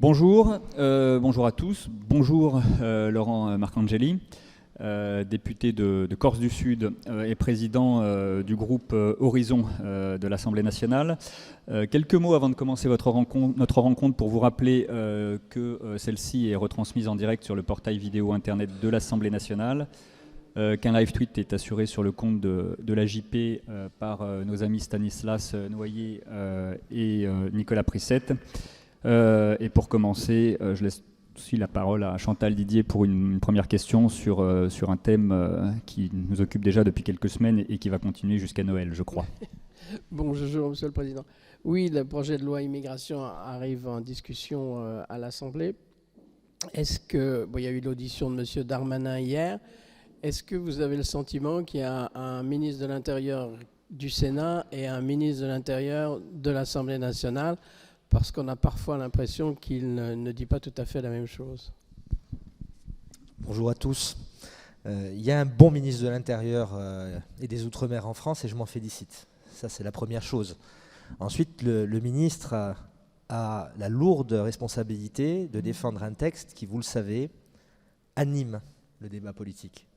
Bonjour à tous. Bonjour Laurent Marcangeli, député de Corse du Sud et président du groupe Horizon de l'Assemblée nationale. Quelques mots avant de commencer notre rencontre pour vous rappeler que celle-ci est retransmise en direct sur le portail vidéo internet de l'Assemblée nationale, qu'un live tweet est assuré sur le compte de l'AJP par nos amis Stanislas Noyer et Nicolas Prissette. Et pour commencer, je laisse aussi la parole à Chantal Didier pour une première question sur un thème qui nous occupe déjà depuis quelques semaines et qui va continuer jusqu'à Noël, je crois. Bonjour, Monsieur le Président. Oui, le projet de loi immigration arrive en discussion à l'Assemblée. Est-ce que, il y a eu l'audition de Monsieur Darmanin hier, est-ce que vous avez le sentiment qu'il y a un ministre de l'Intérieur du Sénat et un ministre de l'Intérieur de l'Assemblée nationale ? Parce qu'on a parfois l'impression qu'il ne dit pas tout à fait la même chose. Bonjour à tous. Il y a un bon ministre de l'Intérieur et des Outre-mer en France et je m'en félicite. Ça, c'est la première chose. Ensuite, le ministre a la lourde responsabilité de défendre un texte qui, vous le savez, anime le débat politique,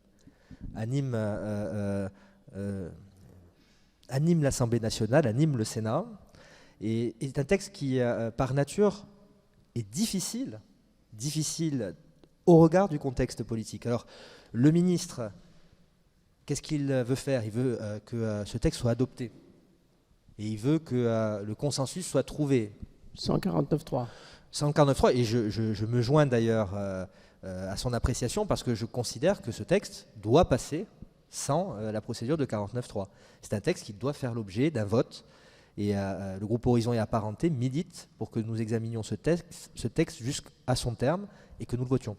anime l'Assemblée nationale, anime le Sénat. Et c'est un texte qui, par nature, est difficile au regard du contexte politique. Alors, le ministre, qu'est-ce qu'il veut faire ? Il veut que ce texte soit adopté. Et il veut que le consensus soit trouvé. 149.3. 149.3, et je me joins d'ailleurs à son appréciation parce que je considère que ce texte doit passer sans la procédure de 49.3. C'est un texte qui doit faire l'objet d'un vote. Et le groupe Horizon et Apparentés milite pour que nous examinions ce texte jusqu'à son terme et que nous le votions.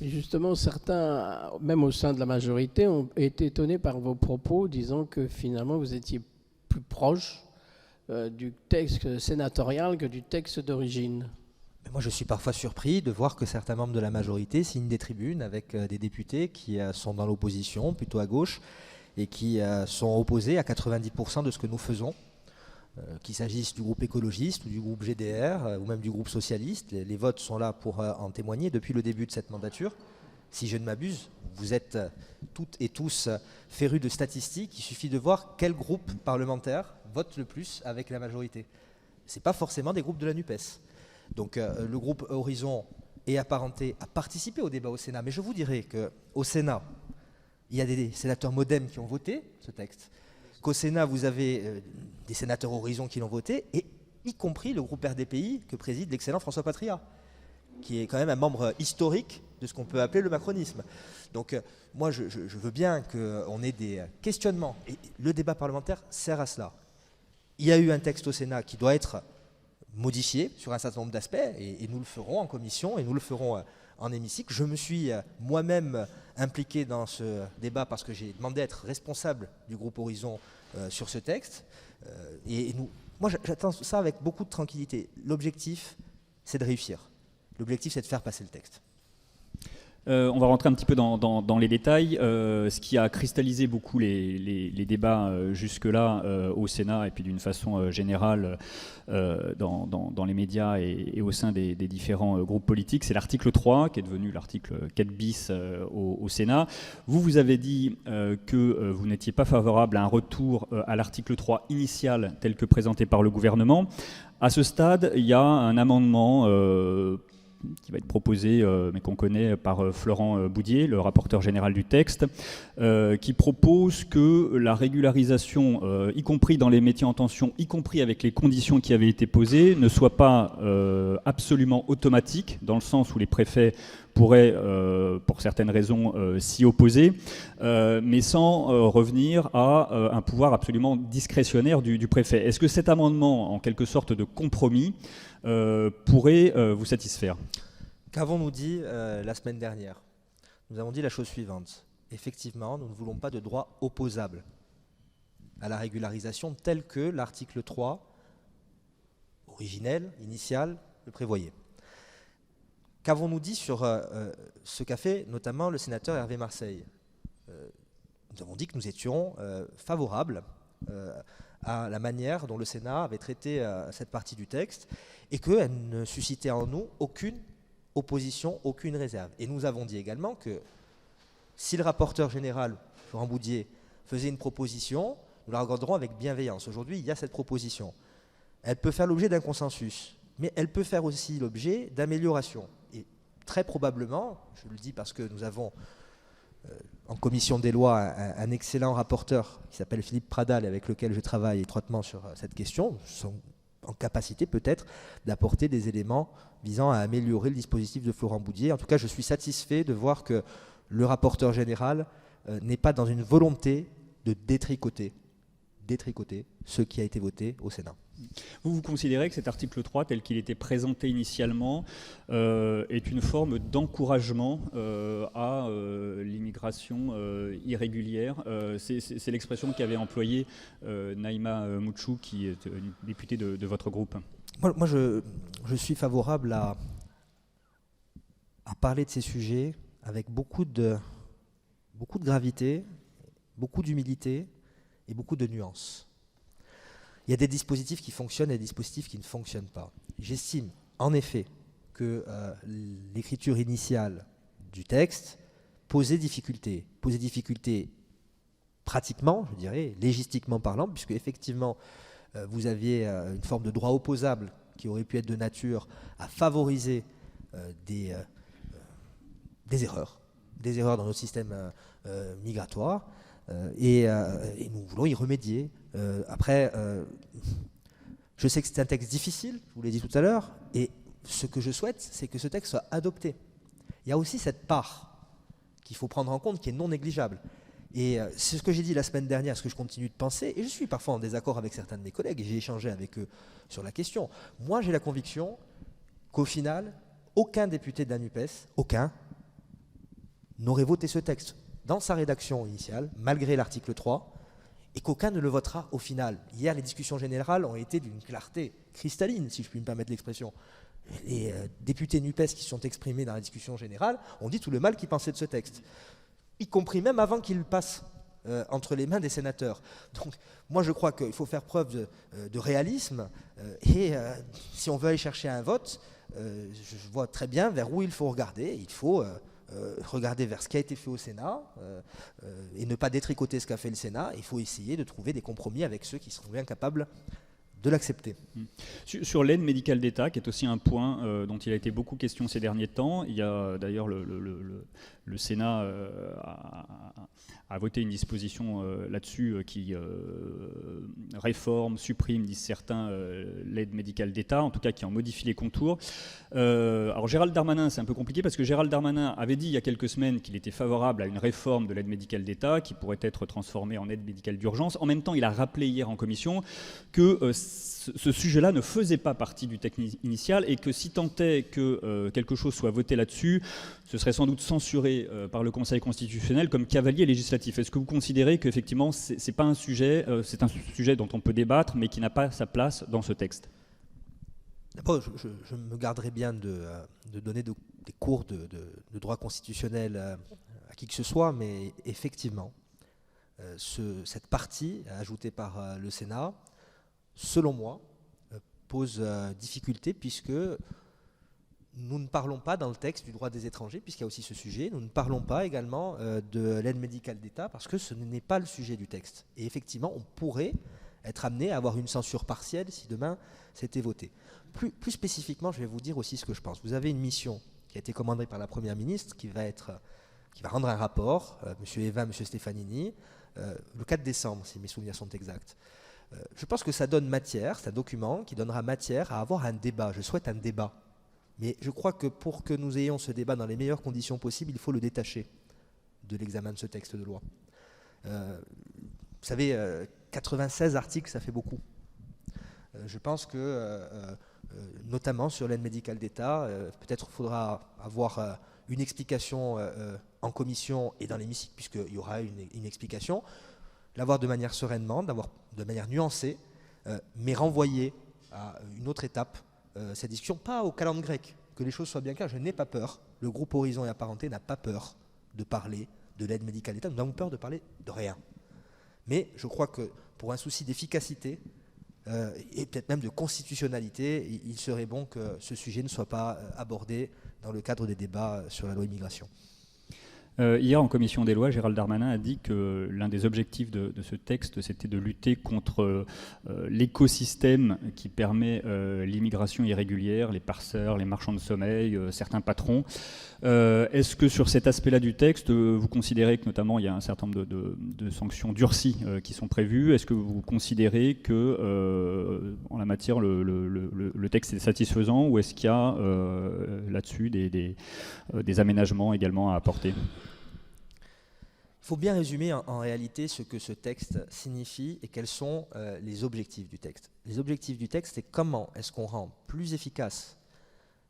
Et justement, certains, même au sein de la majorité, ont été étonnés par vos propos, disant que finalement vous étiez plus proche du texte sénatorial que du texte d'origine. Mais moi, je suis parfois surpris de voir que certains membres de la majorité signent des tribunes avec des députés qui sont dans l'opposition, plutôt à gauche, et qui sont opposés à 90% de ce que nous faisons. Qu'il s'agisse du groupe écologiste ou du groupe GDR ou même du groupe socialiste, les votes sont là pour en témoigner depuis le début de cette mandature. Si je ne m'abuse, vous êtes toutes et tous férus de statistiques, il suffit de voir quel groupe parlementaire vote le plus avec la majorité. Ce n'est pas forcément des groupes de la NUPES. Donc le groupe Horizon et Apparentés a participé au débat au Sénat, mais je vous dirais qu'au Sénat, il y a des sénateurs MoDem qui ont voté ce texte. Qu'au Sénat, vous avez des sénateurs Horizon qui l'ont voté, et y compris le groupe RDPI que préside l'excellent François Patria, qui est quand même un membre historique de ce qu'on peut appeler le macronisme. Donc moi, je veux bien qu'on ait des questionnements, et le débat parlementaire sert à cela. Il y a eu un texte au Sénat qui doit être modifié sur un certain nombre d'aspects, et nous le ferons en commission, et nous le ferons en hémicycle. Je me suis moi-même impliqué dans ce débat parce que j'ai demandé à être responsable du groupe Horizon sur ce texte. Moi, j'attends ça avec beaucoup de tranquillité. L'objectif, c'est de réussir. L'objectif, c'est de faire passer le texte. On va rentrer un petit peu dans les détails. Ce qui a cristallisé beaucoup les débats jusque-là au Sénat et puis d'une façon générale dans les médias et au sein des différents groupes politiques, c'est l'article 3 qui est devenu l'article 4 bis au Sénat. Vous avez dit que vous n'étiez pas favorable à un retour à l'article 3 initial tel que présenté par le gouvernement. À ce stade, il y a un amendement qui va être proposé, mais qu'on connaît par Florent Boudier, le rapporteur général du texte, qui propose que la régularisation, y compris dans les métiers en tension, y compris avec les conditions qui avaient été posées, ne soit pas absolument automatique, dans le sens où les préfets pourraient, pour certaines raisons, s'y opposer, mais sans revenir à un pouvoir absolument discrétionnaire du préfet. Est-ce que cet amendement, en quelque sorte de compromis, pourrait vous satisfaire ? Qu'avons-nous dit la semaine dernière ? Nous avons dit la chose suivante. Effectivement, nous ne voulons pas de droit opposable à la régularisation tel que l'article 3, originel, initial, le prévoyait. Qu'avons-nous dit sur ce qu'a fait notamment le sénateur Hervé Marseille ? Nous avons dit que nous étions favorables à la manière dont le Sénat avait traité cette partie du texte et qu'elle ne suscitait en nous aucune opposition, aucune réserve. Et nous avons dit également que si le rapporteur général, Florent Boudié, faisait une proposition, nous la regarderons avec bienveillance. Aujourd'hui, il y a cette proposition. Elle peut faire l'objet d'un consensus, mais elle peut faire aussi l'objet d'améliorations. Et très probablement, je le dis parce que nous avons en commission des lois un excellent rapporteur qui s'appelle Philippe Pradal, avec lequel je travaille étroitement sur cette question, sont en capacité peut-être d'apporter des éléments visant à améliorer le dispositif de Florent Boudié. En tout cas, je suis satisfait de voir que le rapporteur général n'est pas dans une volonté de détricoter ce qui a été voté au Sénat. Vous considérez que cet article 3, tel qu'il était présenté initialement, est une forme d'encouragement à l'immigration irrégulière. C'est l'expression qu'avait employée Naïma Mouchou, qui est une députée de votre groupe. Moi je suis favorable à parler de ces sujets avec beaucoup de gravité, beaucoup d'humilité et beaucoup de nuances. Il y a des dispositifs qui fonctionnent et des dispositifs qui ne fonctionnent pas. J'estime en effet que l'écriture initiale du texte posait difficulté pratiquement, je dirais, légistiquement parlant, puisque effectivement vous aviez une forme de droit opposable qui aurait pu être de nature à favoriser des erreurs dans notre système migratoire. Et nous voulons y remédier. Après, je sais que c'est un texte difficile, je vous l'ai dit tout à l'heure, et ce que je souhaite, c'est que ce texte soit adopté. Il y a aussi cette part qu'il faut prendre en compte, qui est non négligeable. Et c'est ce que j'ai dit la semaine dernière, ce que je continue de penser, et je suis parfois en désaccord avec certains de mes collègues, et j'ai échangé avec eux sur la question. Moi, j'ai la conviction qu'au final, aucun député de la NUPES, aucun, n'aurait voté ce texte dans sa rédaction initiale, malgré l'article 3, et qu'aucun ne le votera au final. Hier, les discussions générales ont été d'une clarté cristalline, si je puis me permettre l'expression. Les députés NUPES qui se sont exprimés dans la discussion générale ont dit tout le mal qu'ils pensaient de ce texte, y compris même avant qu'il passe entre les mains des sénateurs. Donc, moi, je crois qu'il faut faire preuve de réalisme, et si on veut aller chercher un vote, je vois très bien vers où il faut regarder. Il faut regarder vers ce qui a été fait au Sénat et ne pas détricoter ce qu'a fait le Sénat. Il faut essayer de trouver des compromis avec ceux qui seront bien capables de l'accepter. Sur l'aide médicale d'État, qui est aussi un point dont il a été beaucoup question ces derniers temps, il y a d'ailleurs le Sénat a voté une disposition là-dessus qui réforme, supprime, disent certains, l'aide médicale d'État, en tout cas qui en modifie les contours. Alors Gérald Darmanin, c'est un peu compliqué parce que Gérald Darmanin avait dit il y a quelques semaines qu'il était favorable à une réforme de l'aide médicale d'État qui pourrait être transformée en aide médicale d'urgence. En même temps, il a rappelé hier en commission que ce sujet-là ne faisait pas partie du texte initial et que si tant est que quelque chose soit voté là-dessus, ce serait sans doute censuré par le Conseil constitutionnel comme cavalier législatif. Est-ce que vous considérez qu'effectivement, c'est pas un sujet, c'est un sujet dont on peut débattre, mais qui n'a pas sa place dans ce texte ? D'abord, je me garderai bien de donner des cours de droit constitutionnel à qui que ce soit, mais effectivement, cette partie ajoutée par le Sénat, selon moi, pose difficulté puisque nous ne parlons pas dans le texte du droit des étrangers, puisqu'il y a aussi ce sujet. Nous ne parlons pas également de l'aide médicale d'État parce que ce n'est pas le sujet du texte. Et effectivement, on pourrait être amené à avoir une censure partielle si demain c'était voté. Plus spécifiquement, je vais vous dire aussi ce que je pense. Vous avez une mission qui a été commandée par la Première ministre qui va rendre un rapport, M. Evin, M. Stefanini, le 4 décembre, si mes souvenirs sont exacts. Je pense que ça donne matière, c'est un document qui donnera matière à avoir un débat. Je souhaite un débat. Mais je crois que pour que nous ayons ce débat dans les meilleures conditions possibles, il faut le détacher de l'examen de ce texte de loi. Vous savez, 96 articles, ça fait beaucoup. Je pense que, notamment sur l'aide médicale d'État, peut-être faudra avoir une explication en commission et dans l'hémicycle, puisqu'il y aura une explication, l'avoir de manière sereinement, d'avoir de manière nuancée, mais renvoyer à une autre étape cette discussion, pas au calendrier grec, que les choses soient bien claires. Je n'ai pas peur, le groupe Horizon et Apparentés n'a pas peur de parler de l'aide médicale d'État, nous n'avons peur de parler de rien. Mais je crois que pour un souci d'efficacité et peut-être même de constitutionnalité, il serait bon que ce sujet ne soit pas abordé dans le cadre des débats sur la loi immigration. Hier, en commission des lois, Gérald Darmanin a dit que l'un des objectifs de ce texte, c'était de lutter contre l'écosystème qui permet l'immigration irrégulière, les parceurs, les marchands de sommeil, certains patrons. Est-ce que sur cet aspect-là du texte, vous considérez que notamment il y a un certain nombre de sanctions durcies qui sont prévues? Est-ce que vous considérez que, en la matière, le texte est satisfaisant, ou est-ce qu'il y a là-dessus des aménagements également à apporter? Il faut bien résumer en réalité ce que ce texte signifie et quels sont les objectifs du texte. Les objectifs du texte, c'est comment est-ce qu'on rend plus efficace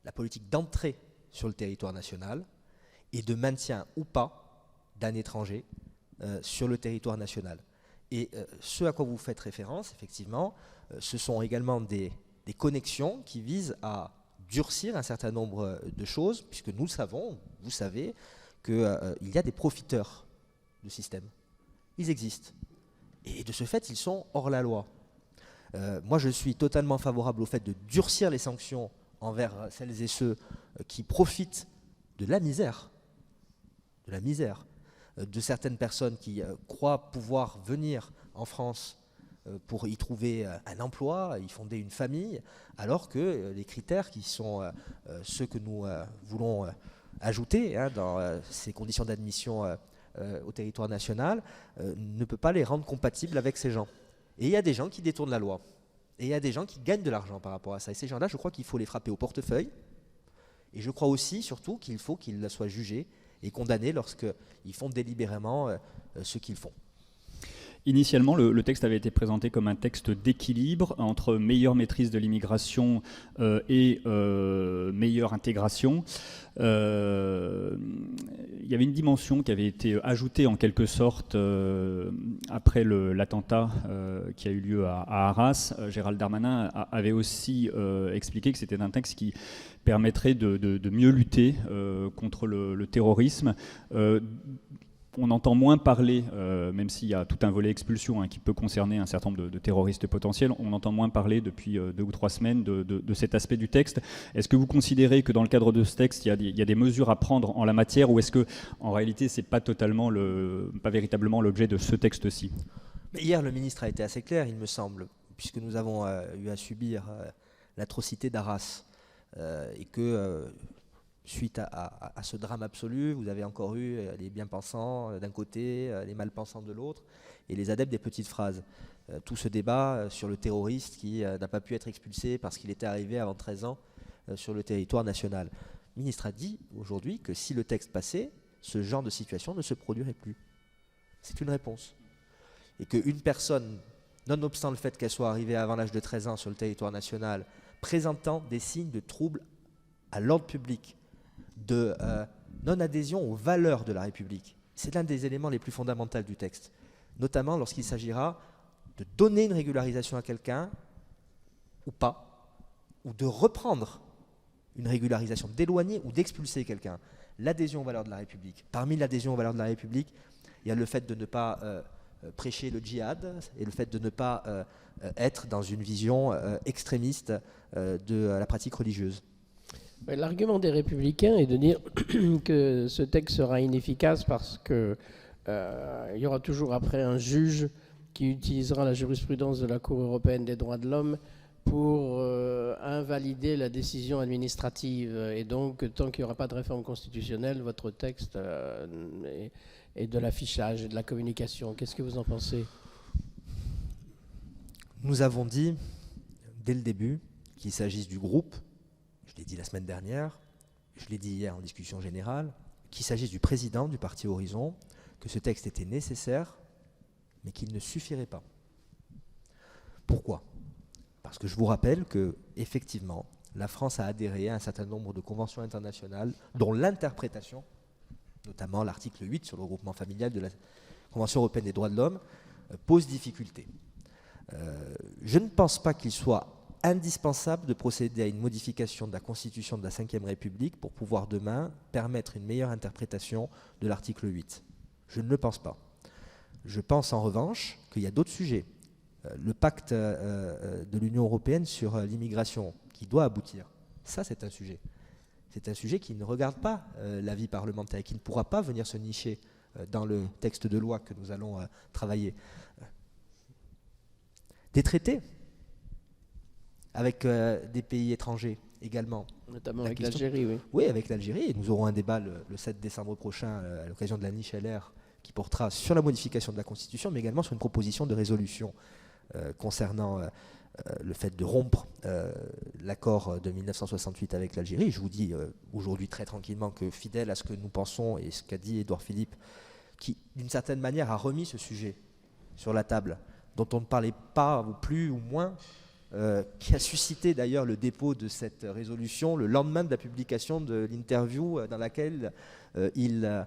la politique d'entrée sur le territoire national et de maintien ou pas d'un étranger sur le territoire national. Et ce à quoi vous faites référence, effectivement, ce sont également des connexions qui visent à durcir un certain nombre de choses, puisque nous le savons, vous savez, qu'il y a des profiteurs de système. Ils existent. Et de ce fait, ils sont hors la loi. Moi, je suis totalement favorable au fait de durcir les sanctions envers celles et ceux qui profitent de la misère, de certaines personnes qui croient pouvoir venir en France pour y trouver un emploi, y fonder une famille, alors que les critères qui sont ceux que nous voulons ajouter dans ces conditions d'admission au territoire national, ne peut pas les rendre compatibles avec ces gens. Et il y a des gens qui détournent la loi. Et il y a des gens qui gagnent de l'argent par rapport à ça. Et ces gens-là, je crois qu'il faut les frapper au portefeuille. Et je crois aussi, surtout, qu'il faut qu'ils soient jugés et condamnés lorsqu'ils font délibérément ce qu'ils font. Initialement, le texte avait été présenté comme un texte d'équilibre entre meilleure maîtrise de l'immigration et meilleure intégration. Il y avait une dimension qui avait été ajoutée en quelque sorte après l'attentat qui a eu lieu à Arras. Gérald Darmanin avait aussi expliqué que c'était un texte qui permettrait de mieux lutter contre le terrorisme. On entend moins parler, même s'il y a tout un volet expulsion qui peut concerner un certain nombre de terroristes potentiels, on entend moins parler depuis 2 ou 3 semaines de cet aspect du texte. Est-ce que vous considérez que dans le cadre de ce texte, il y a des mesures à prendre en la matière, ou est-ce que en réalité, c'est pas véritablement l'objet de ce texte-ci? Hier, le ministre a été assez clair, il me semble, puisque nous avons eu à subir l'atrocité d'Arras et que... Suite à ce drame absolu, vous avez encore eu les bien-pensants d'un côté, les mal-pensants de l'autre, et les adeptes des petites phrases. Tout ce débat sur le terroriste qui n'a pas pu être expulsé parce qu'il était arrivé avant 13 ans sur le territoire national. Le ministre a dit aujourd'hui que si le texte passait, ce genre de situation ne se produirait plus. C'est une réponse. Et qu'une personne, nonobstant le fait qu'elle soit arrivée avant l'âge de 13 ans sur le territoire national, présentant des signes de troubles à l'ordre public, de non-adhésion aux valeurs de la République. C'est l'un des éléments les plus fondamentaux du texte, notamment lorsqu'il s'agira de donner une régularisation à quelqu'un ou pas, ou de reprendre une régularisation, d'éloigner ou d'expulser quelqu'un. L'adhésion aux valeurs de la République. Parmi l'adhésion aux valeurs de la République, il y a le fait de ne pas prêcher le djihad et le fait de ne pas être dans une vision extrémiste de la pratique religieuse. L'argument des Républicains est de dire que ce texte sera inefficace parce qu'il y aura toujours après un juge qui utilisera la jurisprudence de la Cour européenne des droits de l'homme pour invalider la décision administrative. Et donc, tant qu'il n'y aura pas de réforme constitutionnelle, votre texte est de l'affichage et de la communication. Qu'est-ce que vous en pensez? Nous avons dit, dès le début, qu'il s'agisse du groupe, je l'ai dit la semaine dernière, je l'ai dit hier en discussion générale, qu'il s'agisse du président du parti Horizon, que ce texte était nécessaire, mais qu'il ne suffirait pas. Pourquoi? Parce que je vous rappelle que, effectivement, la France a adhéré à un certain nombre de conventions internationales dont l'interprétation, notamment l'article 8 sur le regroupement familial de la Convention européenne des droits de l'homme, pose difficulté. Je ne pense pas qu'il soit indispensable de procéder à une modification de la Constitution de la Ve République pour pouvoir demain permettre une meilleure interprétation de l'article 8. Je ne le pense pas. Je pense en revanche qu'il y a d'autres sujets le pacte de l'Union européenne sur l'immigration, qui doit aboutir. Ça, c'est un sujet. C'est un sujet qui ne regarde pas la vie parlementaire, qui ne pourra pas venir se nicher dans le texte de loi que nous allons travailler. Des traités avec des pays étrangers également. Notamment avec l'Algérie, oui. Oui, avec l'Algérie. Et nous aurons un débat le 7 décembre prochain à l'occasion de la niche LR qui portera sur la modification de la Constitution, mais également sur une proposition de résolution concernant le fait de rompre l'accord de 1968 avec l'Algérie. Je vous dis aujourd'hui très tranquillement que fidèle à ce que nous pensons et ce qu'a dit Édouard Philippe, qui d'une certaine manière a remis ce sujet sur la table, dont on ne parlait pas ou plus ou moins, qui a suscité d'ailleurs le dépôt de cette résolution le lendemain de la publication de l'interview dans laquelle il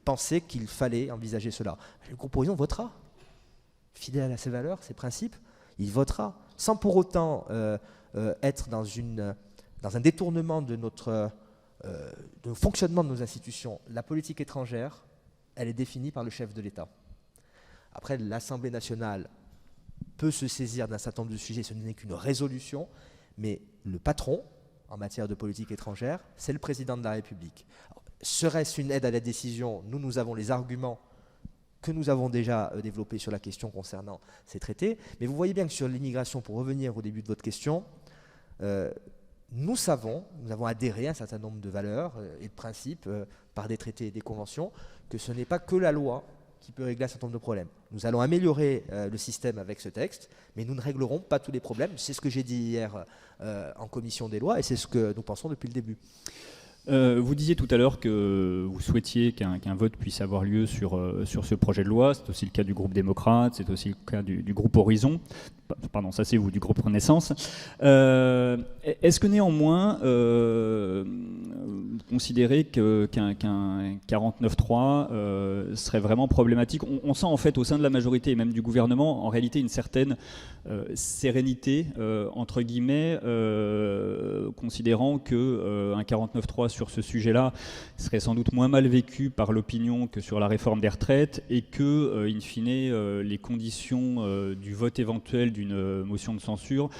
pensait qu'il fallait envisager cela. Le groupe Horizon votera, fidèle à ses valeurs, ses principes, il votera, sans pour autant être dans un détournement de de fonctionnement de nos institutions. La politique étrangère, elle est définie par le chef de l'État. Après, l'Assemblée nationale peut se saisir d'un certain nombre de sujets, ce n'est qu'une résolution, mais le patron, en matière de politique étrangère, c'est le président de la République. Serait-ce une aide à la décision? Nous avons les arguments que nous avons déjà développés sur la question concernant ces traités, mais vous voyez bien que sur l'immigration, pour revenir au début de votre question, nous avons adhéré à un certain nombre de valeurs et de principes par des traités et des conventions, que ce n'est pas que la loi qui peut régler un certain nombre de problèmes. Nous allons améliorer le système avec ce texte, mais nous ne réglerons pas tous les problèmes. C'est ce que j'ai dit hier en commission des lois, et c'est ce que nous pensons depuis le début. Vous disiez tout à l'heure que vous souhaitiez qu'un vote puisse avoir lieu sur ce projet de loi. C'est aussi le cas du groupe démocrate, c'est aussi le cas du groupe Horizon. Pardon, ça c'est vous, du groupe Renaissance. Est-ce que néanmoins, vous considérez qu'un 49.3 serait vraiment problématique? On sent en fait au sein de la majorité et même du gouvernement en réalité une certaine sérénité, entre guillemets, considérant qu'un 49.3 sur ce sujet-là serait sans doute moins mal vécu par l'opinion que sur la réforme des retraites, et que, in fine, les conditions du vote éventuel d'une motion de censure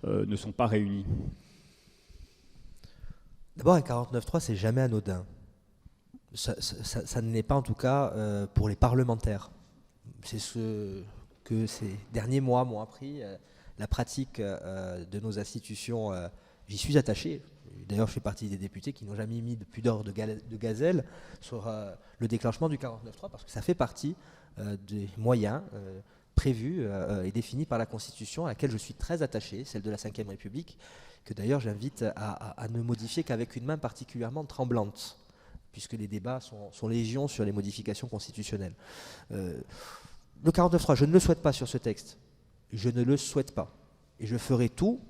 ne sont pas réunies. D'abord, un 49.3, c'est jamais anodin. Ça ne l'est pas en tout cas pour les parlementaires. C'est ce que ces derniers mois m'ont appris. La pratique de nos institutions, j'y suis attaché. D'ailleurs, je fais partie des députés qui n'ont jamais mis de pudeur de gazelle sur le déclenchement du 49.3, parce que ça fait partie des moyens prévus et définis par la Constitution, à laquelle je suis très attaché, celle de la Ve République, que d'ailleurs j'invite à ne modifier qu'avec une main particulièrement tremblante, puisque les débats sont légion sur les modifications constitutionnelles. Le 49.3, je ne le souhaite pas sur ce texte. Je ne le souhaite pas. Et je ferai tout,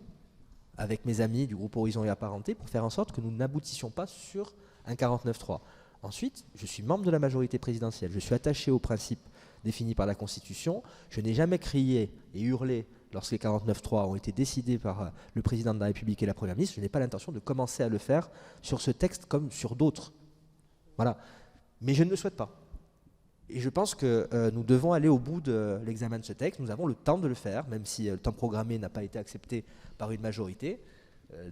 avec mes amis du groupe Horizon et Apparentés, pour faire en sorte que nous n'aboutissions pas sur un 49.3. Ensuite, je suis membre de la majorité présidentielle. Je suis attaché aux principes définis par la Constitution. Je n'ai jamais crié et hurlé lorsque les 49.3 ont été décidés par le président de la République et la Première ministre. Je n'ai pas l'intention de commencer à le faire sur ce texte comme sur d'autres. Voilà. Mais je ne le souhaite pas. Et je pense que nous devons aller au bout de l'examen de ce texte. Nous avons le temps de le faire, même si le temps programmé n'a pas été accepté par une majorité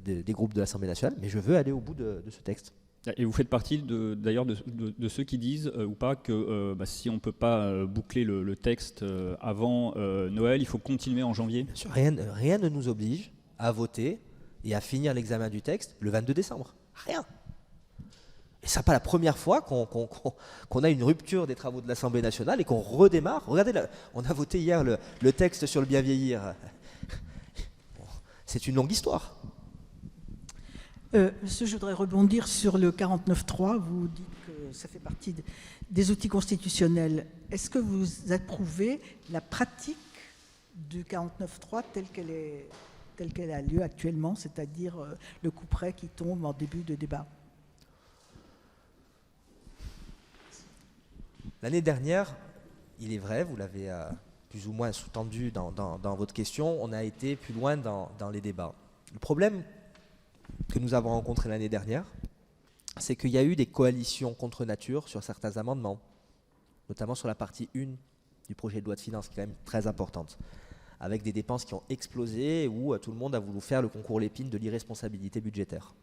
des groupes de l'Assemblée nationale. Mais je veux aller au bout de ce texte. Et vous faites partie d'ailleurs de ceux qui disent ou pas que si on ne peut pas boucler le texte avant Noël, il faut continuer en janvier? Bien sûr, rien ne nous oblige à voter et à finir l'examen du texte le 22 décembre. Rien. Et ce n'est pas la première fois qu'on a une rupture des travaux de l'Assemblée nationale et qu'on redémarre. Regardez, on a voté hier le texte sur le bien vieillir. C'est une longue histoire. Monsieur, je voudrais rebondir sur le 49.3. Vous dites que ça fait partie des outils constitutionnels. Est-ce que vous approuvez la pratique du 49.3 telle qu'elle a lieu actuellement, c'est-à-dire le couperet qui tombe en début de débat? L'année dernière, il est vrai, vous l'avez plus ou moins sous-tendu dans votre question, on a été plus loin dans les débats. Le problème que nous avons rencontré l'année dernière, c'est qu'il y a eu des coalitions contre nature sur certains amendements, notamment sur la partie 1 du projet de loi de finances, qui est quand même très importante. avec des dépenses qui ont explosé, où tout le monde a voulu faire le concours Lépine de l'irresponsabilité budgétaire.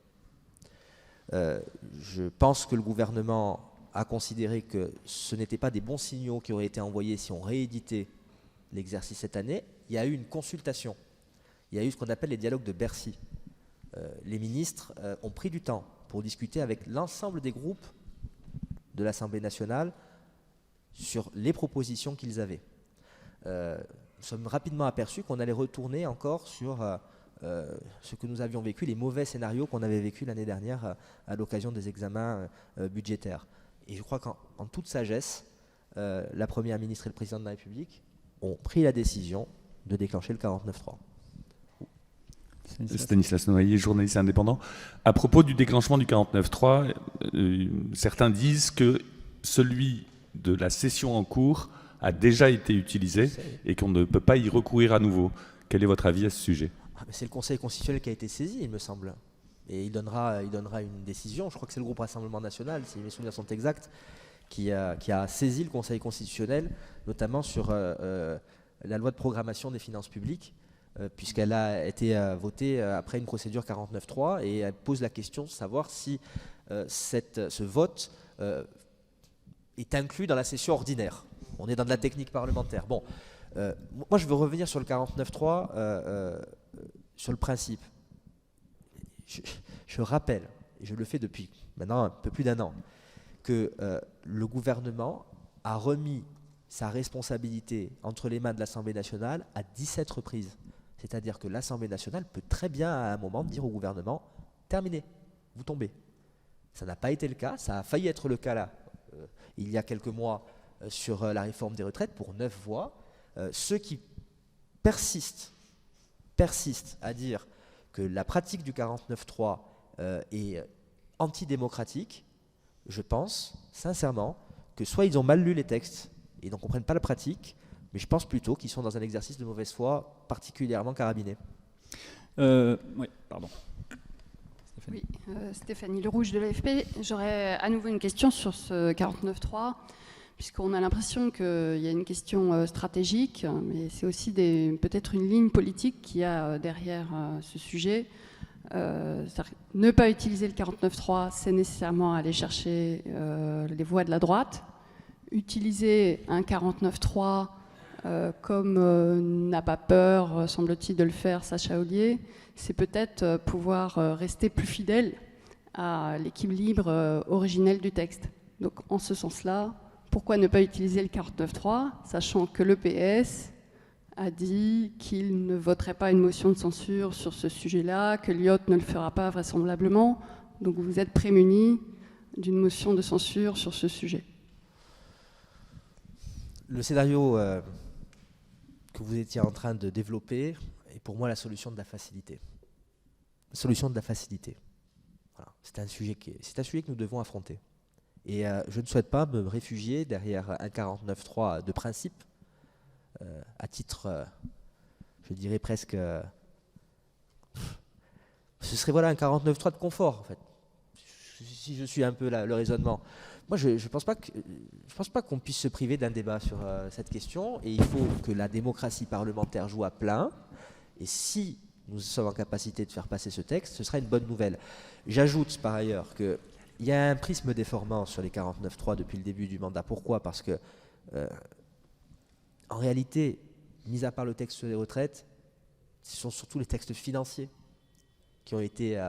Je pense que le gouvernement a considéré que ce n'étaient pas des bons signaux qui auraient été envoyés si on rééditait l'exercice cette année. Il y a eu une consultation. Il y a eu ce qu'on appelle les dialogues de Bercy. Les ministres ont pris du temps pour discuter avec l'ensemble des groupes de l'Assemblée nationale sur les propositions qu'ils avaient. Nous sommes rapidement aperçus qu'on allait retourner encore sur ce que nous avions vécu, les mauvais scénarios qu'on avait vécu l'année dernière à l'occasion des examens budgétaires. Et je crois qu'en toute sagesse, la Première ministre et le Président de la République ont pris la décision de déclencher le 49.3. Stanislas Noaillet, journaliste indépendant. À propos du déclenchement du 49.3, certains disent que celui de la session en cours a déjà été utilisé et qu'on ne peut pas y recourir à nouveau. Quel est votre avis à ce sujet ? C'est le Conseil constitutionnel qui a été saisi, il me semble. Et il donnera une décision. Je crois que c'est le groupe Rassemblement National, si mes souvenirs sont exacts, qui a saisi le Conseil constitutionnel, notamment sur la loi de programmation des finances publiques, puisqu'elle a été votée après une procédure 49.3, et elle pose la question de savoir si ce vote est inclus dans la session ordinaire. On est dans de la technique parlementaire. Bon, moi je veux revenir sur le 49.3, sur le principe. Je rappelle, et je le fais depuis maintenant un peu plus d'un an, que le gouvernement a remis sa responsabilité entre les mains de l'Assemblée nationale à 17 reprises. C'est-à-dire que l'Assemblée nationale peut très bien à un moment dire au gouvernement « Terminé, vous tombez ». Ça n'a pas été le cas, ça a failli être le cas là, il y a quelques mois, sur la réforme des retraites pour 9 voix. Ceux qui persistent à dire que la pratique du 49.3 est antidémocratique, je pense sincèrement que soit ils ont mal lu les textes et donc ne comprennent pas la pratique, mais je pense plutôt qu'ils sont dans un exercice de mauvaise foi particulièrement carabiné. Oui, pardon. Oui, Stéphanie Lerouge de l'AFP. J'aurais à nouveau une question sur ce 49.3, puisqu'on a l'impression qu'il y a une question stratégique, mais c'est aussi peut-être une ligne politique qu'il y a derrière ce sujet. Ne pas utiliser le 49.3, c'est nécessairement aller chercher les voix de la droite. Utiliser un 49.3 comme n'a pas peur, semble-t-il, de le faire Sacha Houlié, c'est peut-être pouvoir rester plus fidèle à l'équilibre originel du texte. Donc en ce sens-là, pourquoi ne pas utiliser le 49.3, sachant que le PS a dit qu'il ne voterait pas une motion de censure sur ce sujet-là, que Liot ne le fera pas vraisemblablement, donc vous êtes prémunis d'une motion de censure sur ce sujet. Le scénario que vous étiez en train de développer est pour moi la solution de la facilité. La solution de la facilité. Voilà. C'est un sujet que nous devons affronter. Et je ne souhaite pas me réfugier derrière un 49.3 de principe, à titre, je dirais presque... ce serait un 49.3 de confort, en fait, si je suis un peu le raisonnement. Moi, je ne pense pas qu'on puisse se priver d'un débat sur cette question, et il faut que la démocratie parlementaire joue à plein, et si nous sommes en capacité de faire passer ce texte, ce sera une bonne nouvelle. J'ajoute par ailleurs qu'il y a un prisme déformant sur les 49.3 depuis le début du mandat. Pourquoi ? Parce que, en réalité, mis à part le texte sur les retraites, ce sont surtout les textes financiers qui ont été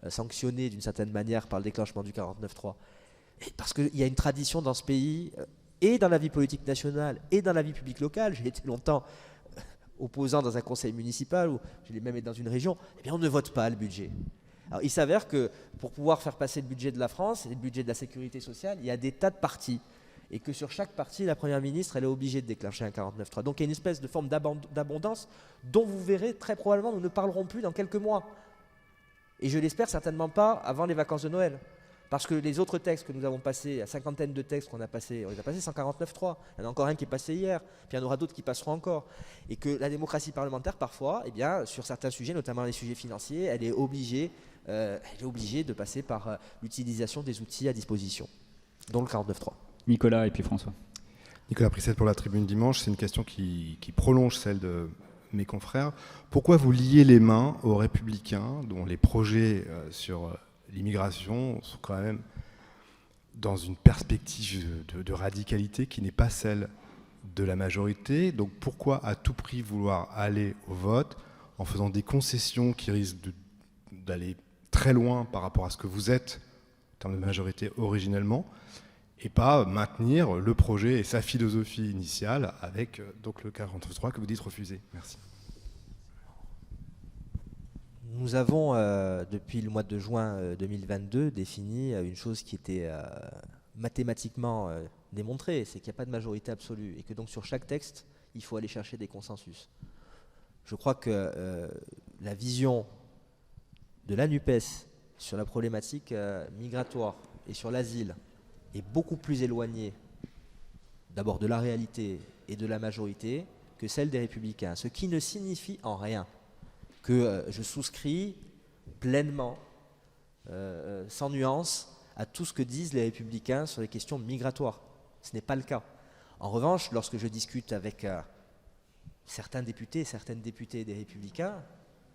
sanctionnés d'une certaine manière par le déclenchement du 49.3. Parce qu'il y a une tradition dans ce pays, et dans la vie politique nationale, et dans la vie publique locale. J'ai été longtemps opposant dans un conseil municipal, ou je l'ai même été dans une région, eh bien on ne vote pas le budget. Alors il s'avère que pour pouvoir faire passer le budget de la France et le budget de la sécurité sociale, il y a des tas de partis. Et que sur chaque parti, la Première ministre, elle est obligée de déclencher un 49.3. Donc il y a une espèce de forme d'abondance dont vous verrez très probablement nous ne parlerons plus dans quelques mois. Et je l'espère certainement pas avant les vacances de Noël. Parce que les autres textes que nous avons passés, la cinquantaine de textes qu'on a passés, on les a passés 149.3. Il y en a encore un qui est passé hier, puis il y en aura d'autres qui passeront encore. Et que la démocratie parlementaire, parfois, eh bien, sur certains sujets, notamment les sujets financiers, elle est obligée de passer par l'utilisation des outils à disposition, dont le 49.3. Nicolas et puis François. Nicolas Prissette pour la Tribune Dimanche. C'est une question qui prolonge celle de mes confrères, pourquoi vous liez les mains aux Républicains, dont les projets sur l'immigration sont quand même dans une perspective de radicalité qui n'est pas celle de la majorité. Donc pourquoi à tout prix vouloir aller au vote en faisant des concessions qui risquent d'aller très loin par rapport à ce que vous êtes en termes de majorité originellement, et pas maintenir le projet et sa philosophie initiale avec donc le 49.3 que vous dites refuser. Merci. Nous avons, depuis le mois de juin 2022, défini une chose qui était mathématiquement démontrée, c'est qu'il n'y a pas de majorité absolue et que donc sur chaque texte, il faut aller chercher des consensus. Je crois que la vision de la NUPES sur la problématique migratoire et sur l'asile est beaucoup plus éloignée d'abord de la réalité et de la majorité que celle des Républicains, ce qui ne signifie en rien que je souscris pleinement, sans nuance, à tout ce que disent les Républicains sur les questions migratoires. Ce n'est pas le cas. En revanche, lorsque je discute avec certains députés, certaines députées des Républicains,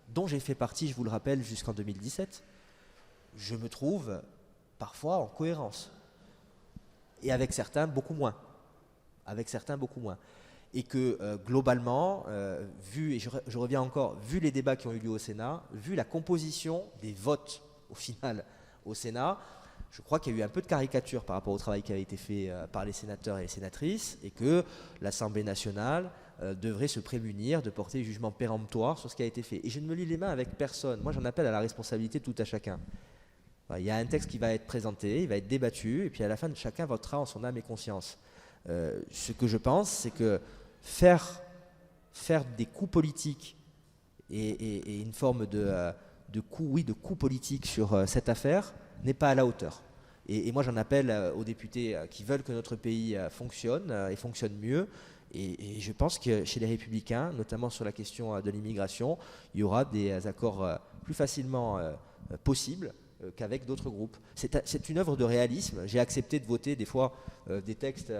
dont j'ai fait partie, je vous le rappelle, jusqu'en 2017, je me trouve parfois en cohérence. Et avec certains, beaucoup moins. Et que globalement, vu, et je reviens encore, vu les débats qui ont eu lieu au Sénat, vu la composition des votes au final au Sénat, je crois qu'il y a eu un peu de caricature par rapport au travail qui avait été fait par les sénateurs et les sénatrices, et que l'Assemblée nationale devrait se prémunir de porter jugement péremptoire sur ce qui a été fait. Et je ne me lie les mains avec personne. Moi, j'en appelle à la responsabilité de tout à chacun. Il y a un texte qui va être présenté, il va être débattu, et puis à la fin, chacun votera en son âme et conscience. Ce que je pense, c'est que faire des coups politiques et une forme de coup politique sur cette affaire n'est pas à la hauteur. Et moi, j'en appelle aux députés qui veulent que notre pays fonctionne et fonctionne mieux. Et je pense que chez les Républicains, notamment sur la question de l'immigration, il y aura des accords plus facilement possibles qu'avec d'autres groupes. C'est une œuvre de réalisme. J'ai accepté de voter des fois des textes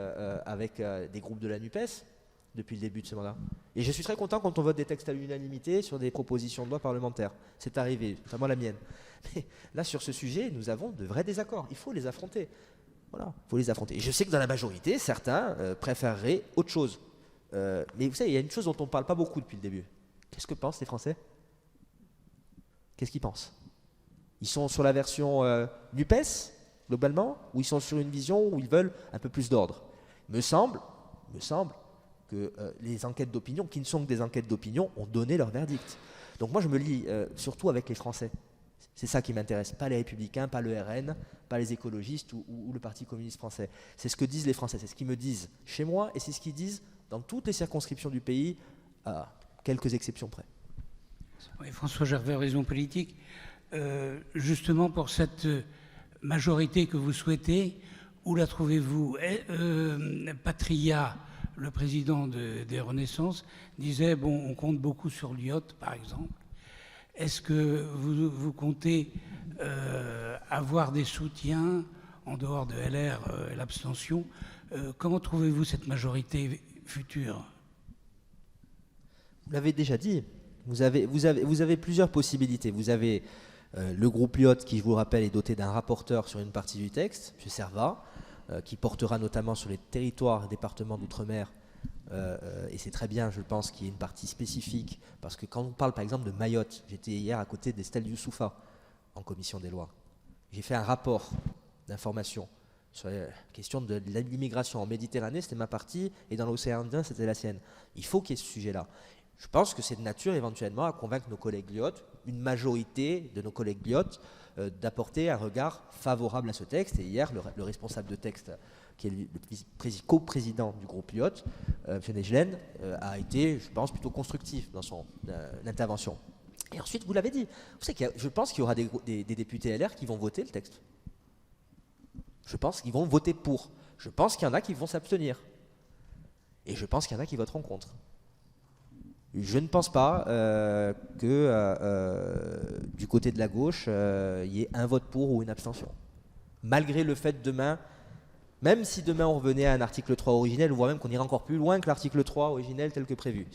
avec des groupes de la NUPES depuis le début de ce mandat. Et je suis très content quand on vote des textes à l'unanimité sur des propositions de loi parlementaires. C'est arrivé, notamment la mienne. Mais là, sur ce sujet, nous avons de vrais désaccords. Il faut les affronter. Voilà, il faut les affronter. Et je sais que dans la majorité, certains préféreraient autre chose. Mais vous savez, il y a une chose dont on ne parle pas beaucoup depuis le début. Qu'est-ce que pensent les Français? Qu'est-ce qu'ils pensent? Ils sont sur la version NUPES, globalement, ou ils sont sur une vision où ils veulent un peu plus d'ordre? Me semble que les enquêtes d'opinion, qui ne sont que des enquêtes d'opinion, ont donné leur verdict. Donc moi, je me lie surtout avec les Français. C'est ça qui m'intéresse, pas les Républicains, pas le RN, pas les écologistes ou le Parti communiste français. C'est ce que disent les Français, c'est ce qu'ils me disent chez moi, et c'est ce qu'ils disent dans toutes les circonscriptions du pays, à quelques exceptions près. Oui, François Gervais, Horizon Politique. Justement, pour cette majorité que vous souhaitez, où la trouvez-vous? Patria, le président des Renaissances, disait, bon, on compte beaucoup sur l'IOT, par exemple. Est-ce que vous comptez avoir des soutiens en dehors de LR et l'abstention? Comment trouvez-vous cette majorité future? Vous l'avez déjà dit, vous avez plusieurs possibilités. Vous avez le groupe LIOT, qui, je vous le rappelle, est doté d'un rapporteur sur une partie du texte, M. Servat, qui portera notamment sur les territoires et départements d'outre-mer. Et c'est très bien, je pense, qu'il y ait une partie spécifique, parce que quand on parle par exemple de Mayotte, j'étais hier à côté d'Estelle Youssoufa en commission des lois. J'ai fait un rapport d'information sur la question de l'immigration en Méditerranée, c'était ma partie, et dans l'océan Indien, c'était la sienne. Il faut qu'il y ait ce sujet-là. Je pense que c'est de nature éventuellement à convaincre nos collègues LIOT, une majorité de nos collègues LIOT, d'apporter un regard favorable à ce texte. Et hier, le responsable de texte, qui est le co-président du groupe LIOT, M. Negelen, a été, je pense, plutôt constructif dans son intervention. Et ensuite, vous l'avez dit, vous savez je pense qu'il y aura des députés LR qui vont voter le texte. Je pense qu'ils vont voter pour. Je pense qu'il y en a qui vont s'abstenir. Et je pense qu'il y en a qui voteront contre. Je ne pense pas que du côté de la gauche, il y ait un vote pour ou une abstention. Malgré le fait demain, même si demain on revenait à un article 3 originel, voire même qu'on irait encore plus loin que l'article 3 originel tel que prévu.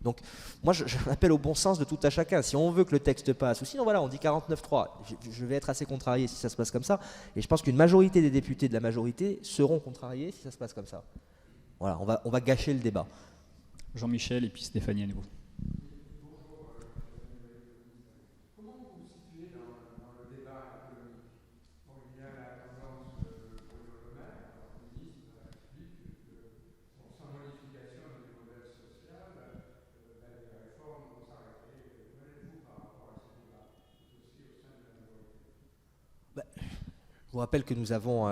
Donc moi j'appelle au bon sens de tout à chacun. Si on veut que le texte passe, ou sinon voilà, on dit 49.3, je vais être assez contrarié si ça se passe comme ça, et je pense qu'une majorité des députés de la majorité seront contrariés si ça se passe comme ça. Voilà, on va gâcher le débat. Jean-Michel et puis Stéphanie à nouveau. Je vous rappelle que nous avons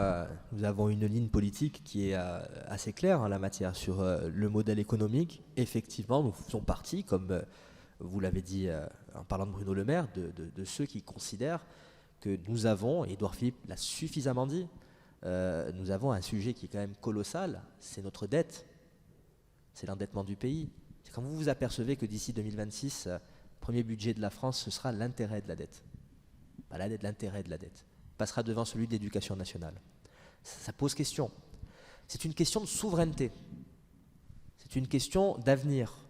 une ligne politique qui est assez claire en la matière sur le modèle économique. Effectivement, nous faisons partie, comme vous l'avez dit en parlant de Bruno Le Maire, de ceux qui considèrent que nous avons, et Édouard Philippe l'a suffisamment dit, nous avons un sujet qui est quand même colossal, c'est notre dette, c'est l'endettement du pays. C'est quand vous vous apercevez que d'ici 2026, le premier budget de la France, ce sera l'intérêt de la dette. Pas la dette, l'intérêt de la dette passera devant celui de l'éducation nationale. Ça pose question. C'est une question de souveraineté. C'est une question d'avenir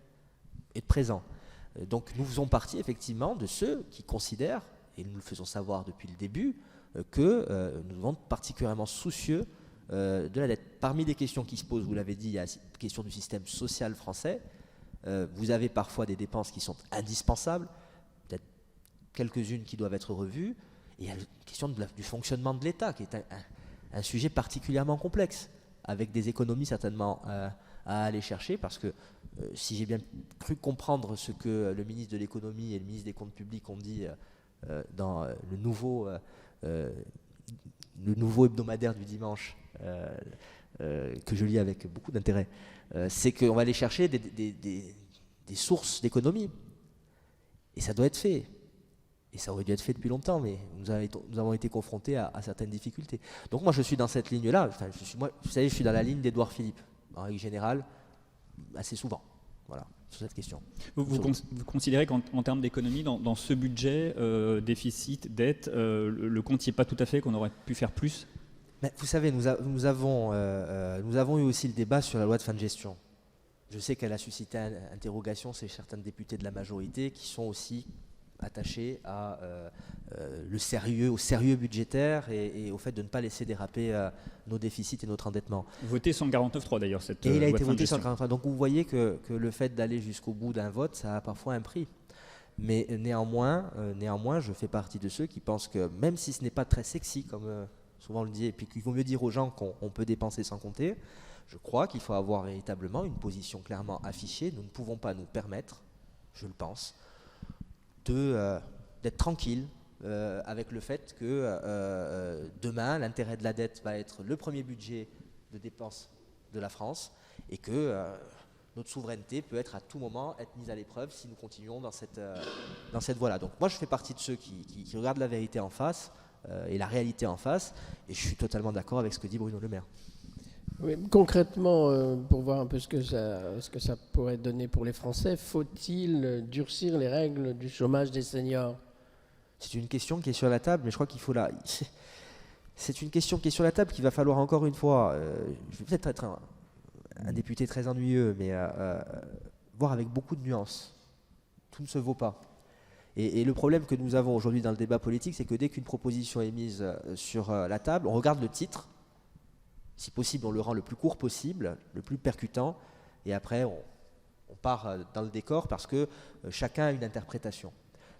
et de présent. Donc nous faisons partie effectivement de ceux qui considèrent, et nous le faisons savoir depuis le début, que nous devons être particulièrement soucieux de la dette. Parmi les questions qui se posent, vous l'avez dit, il y a la question du système social français. Vous avez parfois des dépenses qui sont indispensables, peut-être quelques-unes qui doivent être revues. Et il y a la question du fonctionnement de l'État, qui est un sujet particulièrement complexe, avec des économies certainement à aller chercher, parce que si j'ai bien cru comprendre ce que le ministre de l'économie et le ministre des comptes publics ont dit dans le nouveau hebdomadaire du dimanche, que je lis avec beaucoup d'intérêt, c'est qu'on va aller chercher des sources d'économie. Et ça doit être fait. Et ça aurait dû être fait depuis longtemps, mais nous avons été confrontés à certaines difficultés. Donc moi je suis dans cette ligne-là. Enfin, vous savez, je suis dans la ligne d'Édouard Philippe, en règle générale, assez souvent. Voilà, sur cette question. Vous considérez qu'en termes d'économie, dans ce budget, déficit, dette, le compte n'y est pas tout à fait, qu'on aurait pu faire plus? Mais vous savez, nous avons eu aussi le débat sur la loi de fin de gestion. Je sais qu'elle a suscité interrogation chez certains députés de la majorité qui sont aussi attachés au sérieux budgétaire et au fait de ne pas laisser déraper nos déficits et notre endettement. Voté sans 49.3 d'ailleurs, cette et il a loi été de fin de voté sans gestion. 49.3. Donc vous voyez que le fait d'aller jusqu'au bout d'un vote, ça a parfois un prix. Mais néanmoins, je fais partie de ceux qui pensent que même si ce n'est pas très sexy, comme souvent on le dit, et puis qu'il vaut mieux dire aux gens qu'on peut dépenser sans compter, je crois qu'il faut avoir véritablement une position clairement affichée. Nous ne pouvons pas nous permettre, je le pense, d'être tranquille avec le fait que demain, l'intérêt de la dette va être le premier budget de dépenses de la France et que notre souveraineté peut être à tout moment être mise à l'épreuve si nous continuons dans cette voie-là. Donc moi, je fais partie de ceux qui regardent la vérité en face et la réalité en face, et je suis totalement d'accord avec ce que dit Bruno Le Maire. Oui, concrètement, pour voir un peu ce que ça pourrait donner pour les Français, faut-il durcir les règles du chômage des seniors? C'est une question qui est sur la table, mais je crois qu'il faut c'est une question qui est sur la table qu'il va falloir encore une fois, je vais peut-être être un député très ennuyeux, mais voir avec beaucoup de nuances. Tout ne se vaut pas. Et le problème que nous avons aujourd'hui dans le débat politique, c'est que dès qu'une proposition est mise sur la table, on regarde le titre. Si possible, on le rend le plus court possible, le plus percutant, et après, on part dans le décor parce que chacun a une interprétation.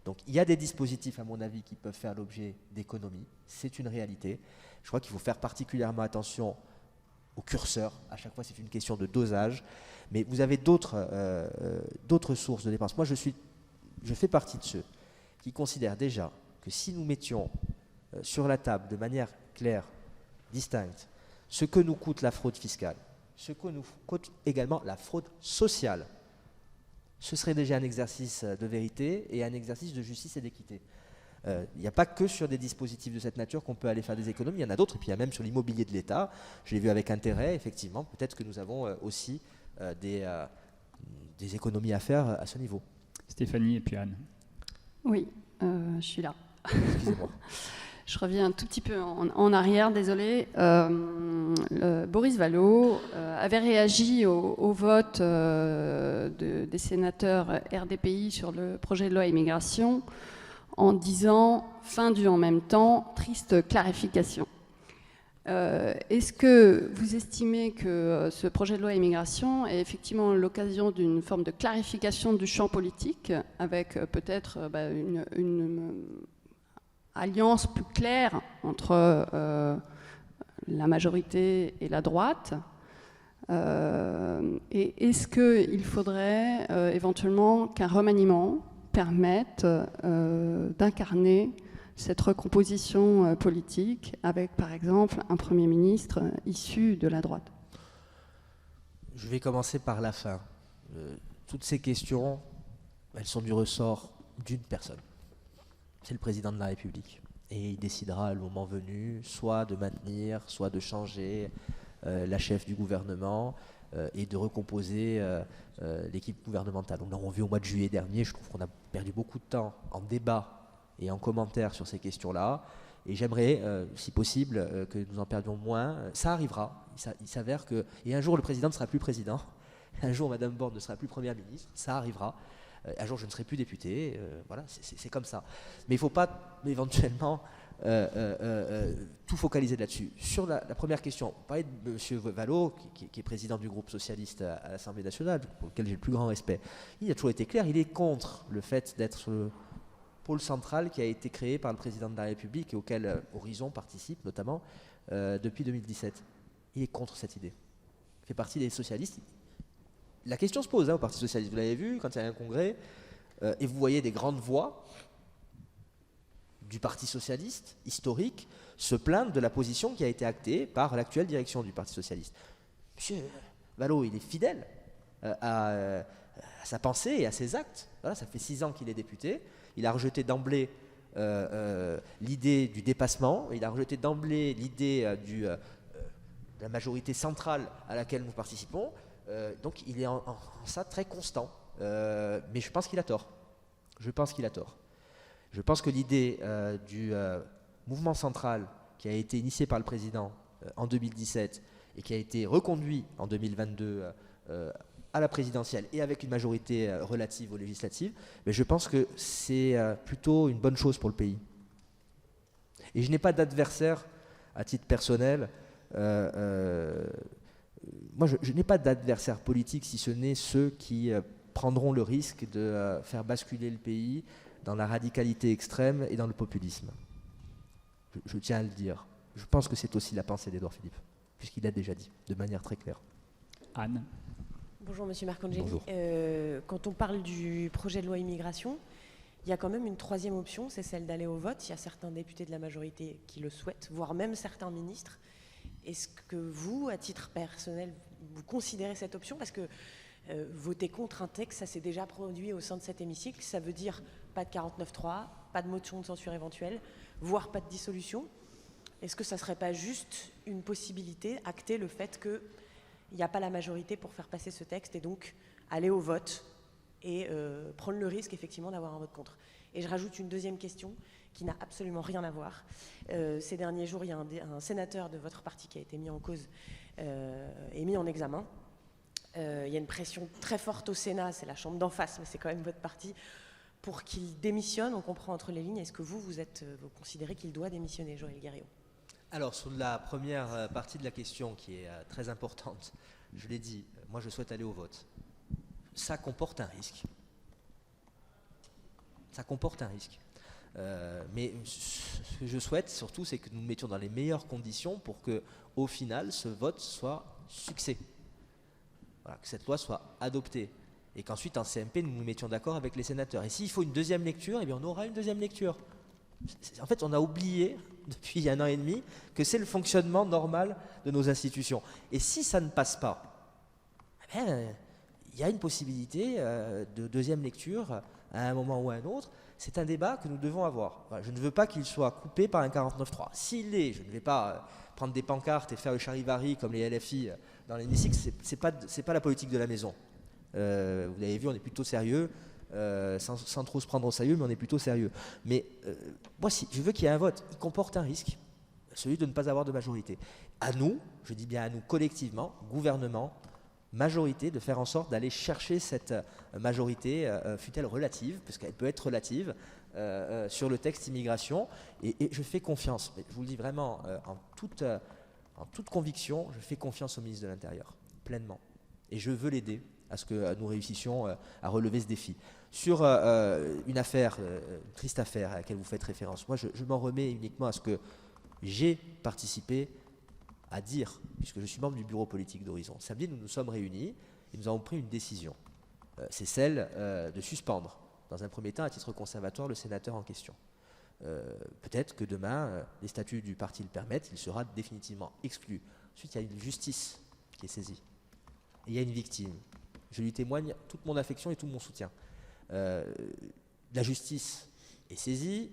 Donc il y a des dispositifs, à mon avis, qui peuvent faire l'objet d'économies. C'est une réalité. Je crois qu'il faut faire particulièrement attention au curseur. À chaque fois, c'est une question de dosage. Mais vous avez d'autres sources de dépenses. Moi, je fais partie de ceux qui considèrent déjà que si nous mettions sur la table de manière claire, distincte, ce que nous coûte la fraude fiscale, ce que nous coûte également la fraude sociale, ce serait déjà un exercice de vérité et un exercice de justice et d'équité. Il n'y a pas que sur des dispositifs de cette nature qu'on peut aller faire des économies, il y en a d'autres, et puis il y a même sur l'immobilier de l'État, je l'ai vu avec intérêt, effectivement, peut-être que nous avons aussi des économies à faire à ce niveau. Stéphanie et puis Anne. Oui, je suis là. Excusez-moi. Je reviens un tout petit peu en arrière, désolé. Boris Vallaud avait réagi au vote des sénateurs RDPI sur le projet de loi immigration en disant « fin du en même temps, triste clarification ». Est-ce que vous estimez que ce projet de loi immigration est effectivement l'occasion d'une forme de clarification du champ politique, avec peut-être une alliance plus claire entre la majorité et la droite, et est-ce qu'il faudrait éventuellement qu'un remaniement permette d'incarner cette recomposition politique avec, par exemple, un Premier ministre issu de la droite? Je vais commencer par la fin. Toutes ces questions, elles sont du ressort d'une personne. C'est le président de la République. Et il décidera, le moment venu, soit de maintenir, soit de changer la chef du gouvernement et de recomposer l'équipe gouvernementale. On l'a vu au mois de juillet dernier. Je trouve qu'on a perdu beaucoup de temps en débat et en commentaire sur ces questions-là. Et j'aimerais, si possible, que nous en perdions moins. Ça arrivera. Il s'avère que... Et un jour, le président ne sera plus président. Un jour, Madame Borne ne sera plus première ministre. Ça arrivera. Un jour, je ne serai plus député. Voilà, c'est comme ça. Mais il ne faut pas, éventuellement, tout focaliser là-dessus. Sur la première question, on parlait de M. Vallaud, qui est président du groupe socialiste à l'Assemblée nationale, pour lequel j'ai le plus grand respect. Il a toujours été clair, il est contre le fait d'être sur le pôle central qui a été créé par le président de la République et auquel Horizon participe notamment depuis 2017. Il est contre cette idée. Il fait partie des socialistes. La question se pose au Parti socialiste. Vous l'avez vu quand il y a un congrès et vous voyez des grandes voix du Parti socialiste historique se plaindre de la position qui a été actée par l'actuelle direction du Parti socialiste. Monsieur Vallaud, il est fidèle à sa pensée et à ses actes. Voilà, ça fait 6 ans qu'il est député. Il a rejeté d'emblée l'idée du dépassement, il a rejeté d'emblée l'idée de la majorité centrale à laquelle nous participons. Donc il est en ça très constant. Mais je pense qu'il a tort. Je pense que l'idée du mouvement central qui a été initié par le président en 2017 et qui a été reconduit en 2022 à la présidentielle et avec une majorité relative aux législatives, mais je pense que c'est plutôt une bonne chose pour le pays. Et je n'ai pas d'adversaire à titre personnel. Moi, je n'ai pas d'adversaire politique si ce n'est ceux qui prendront le risque de faire basculer le pays dans la radicalité extrême et dans le populisme. Je tiens à le dire. Je pense que c'est aussi la pensée d'Édouard Philippe, puisqu'il l'a déjà dit de manière très claire. Anne. Bonjour Monsieur Marcangeli. Bonjour. Quand on parle du projet de loi immigration, il y a quand même une troisième option, c'est celle d'aller au vote. Il y a certains députés de la majorité qui le souhaitent, voire même certains ministres. Est-ce que vous, à titre personnel, vous considérez cette option? Parce que voter contre un texte, ça s'est déjà produit au sein de cet hémicycle. Ça veut dire pas de 49.3, pas de motion de censure éventuelle, voire pas de dissolution. Est-ce que ça ne serait pas juste une possibilité, acter le fait qu'il n'y a pas la majorité pour faire passer ce texte et donc aller au vote et prendre le risque effectivement d'avoir un vote contre? Et je rajoute une deuxième question qui n'a absolument rien à voir. Ces derniers jours, il y a un sénateur de votre parti qui a été mis en cause et mis en examen. Il y a une pression très forte au Sénat, c'est la chambre d'en face, mais c'est quand même votre parti, pour qu'il démissionne. On comprend entre les lignes. Est-ce que vous considérez qu'il doit démissionner, Joël Guerriau? Alors, sur la première partie de la question qui est très importante, je l'ai dit, moi je souhaite aller au vote. Ça comporte un risque. Mais ce que je souhaite surtout, c'est que nous nous mettions dans les meilleures conditions pour que, au final, ce vote soit succès. Voilà, que cette loi soit adoptée. Et qu'ensuite, en CMP, nous nous mettions d'accord avec les sénateurs. Et s'il faut une deuxième lecture, eh bien, on aura une deuxième lecture. En fait, on a oublié, depuis 1 an et demi, que c'est le fonctionnement normal de nos institutions. Et si ça ne passe pas, eh bien, il y a une possibilité de deuxième lecture à un moment ou à un autre. C'est un débat que nous devons avoir. Voilà, je ne veux pas qu'il soit coupé par un 49.3. S'il l'est, je ne vais pas prendre des pancartes et faire le charivari comme les LFI dans l'hémicycle. C'est pas la politique de la maison. Vous l'avez vu, on est plutôt sérieux. sans trop se prendre au sérieux, mais on est plutôt sérieux. Mais moi, si je veux qu'il y ait un vote, il comporte un risque, celui de ne pas avoir de majorité. À nous, je dis bien à nous collectivement, gouvernement, majorité, de faire en sorte d'aller chercher cette majorité, fût-elle relative, parce qu'elle peut être relative, sur le texte immigration. Et je fais confiance, mais je vous le dis vraiment en toute conviction, je fais confiance au ministre de l'Intérieur, pleinement. Et je veux l'aider à ce que nous réussissions à relever ce défi. Sur une affaire, une triste affaire à laquelle vous faites référence, moi je m'en remets uniquement à ce que j'ai participé à dire, puisque je suis membre du bureau politique d'Horizon. Samedi, nous nous sommes réunis et nous avons pris une décision. C'est celle de suspendre, dans un premier temps, à titre conservatoire, le sénateur en question. Peut-être que demain, les statuts du parti le permettent, il sera définitivement exclu. Ensuite, il y a une justice qui est saisie. Et il y a une victime. Je lui témoigne toute mon affection et tout mon soutien. La justice est saisie.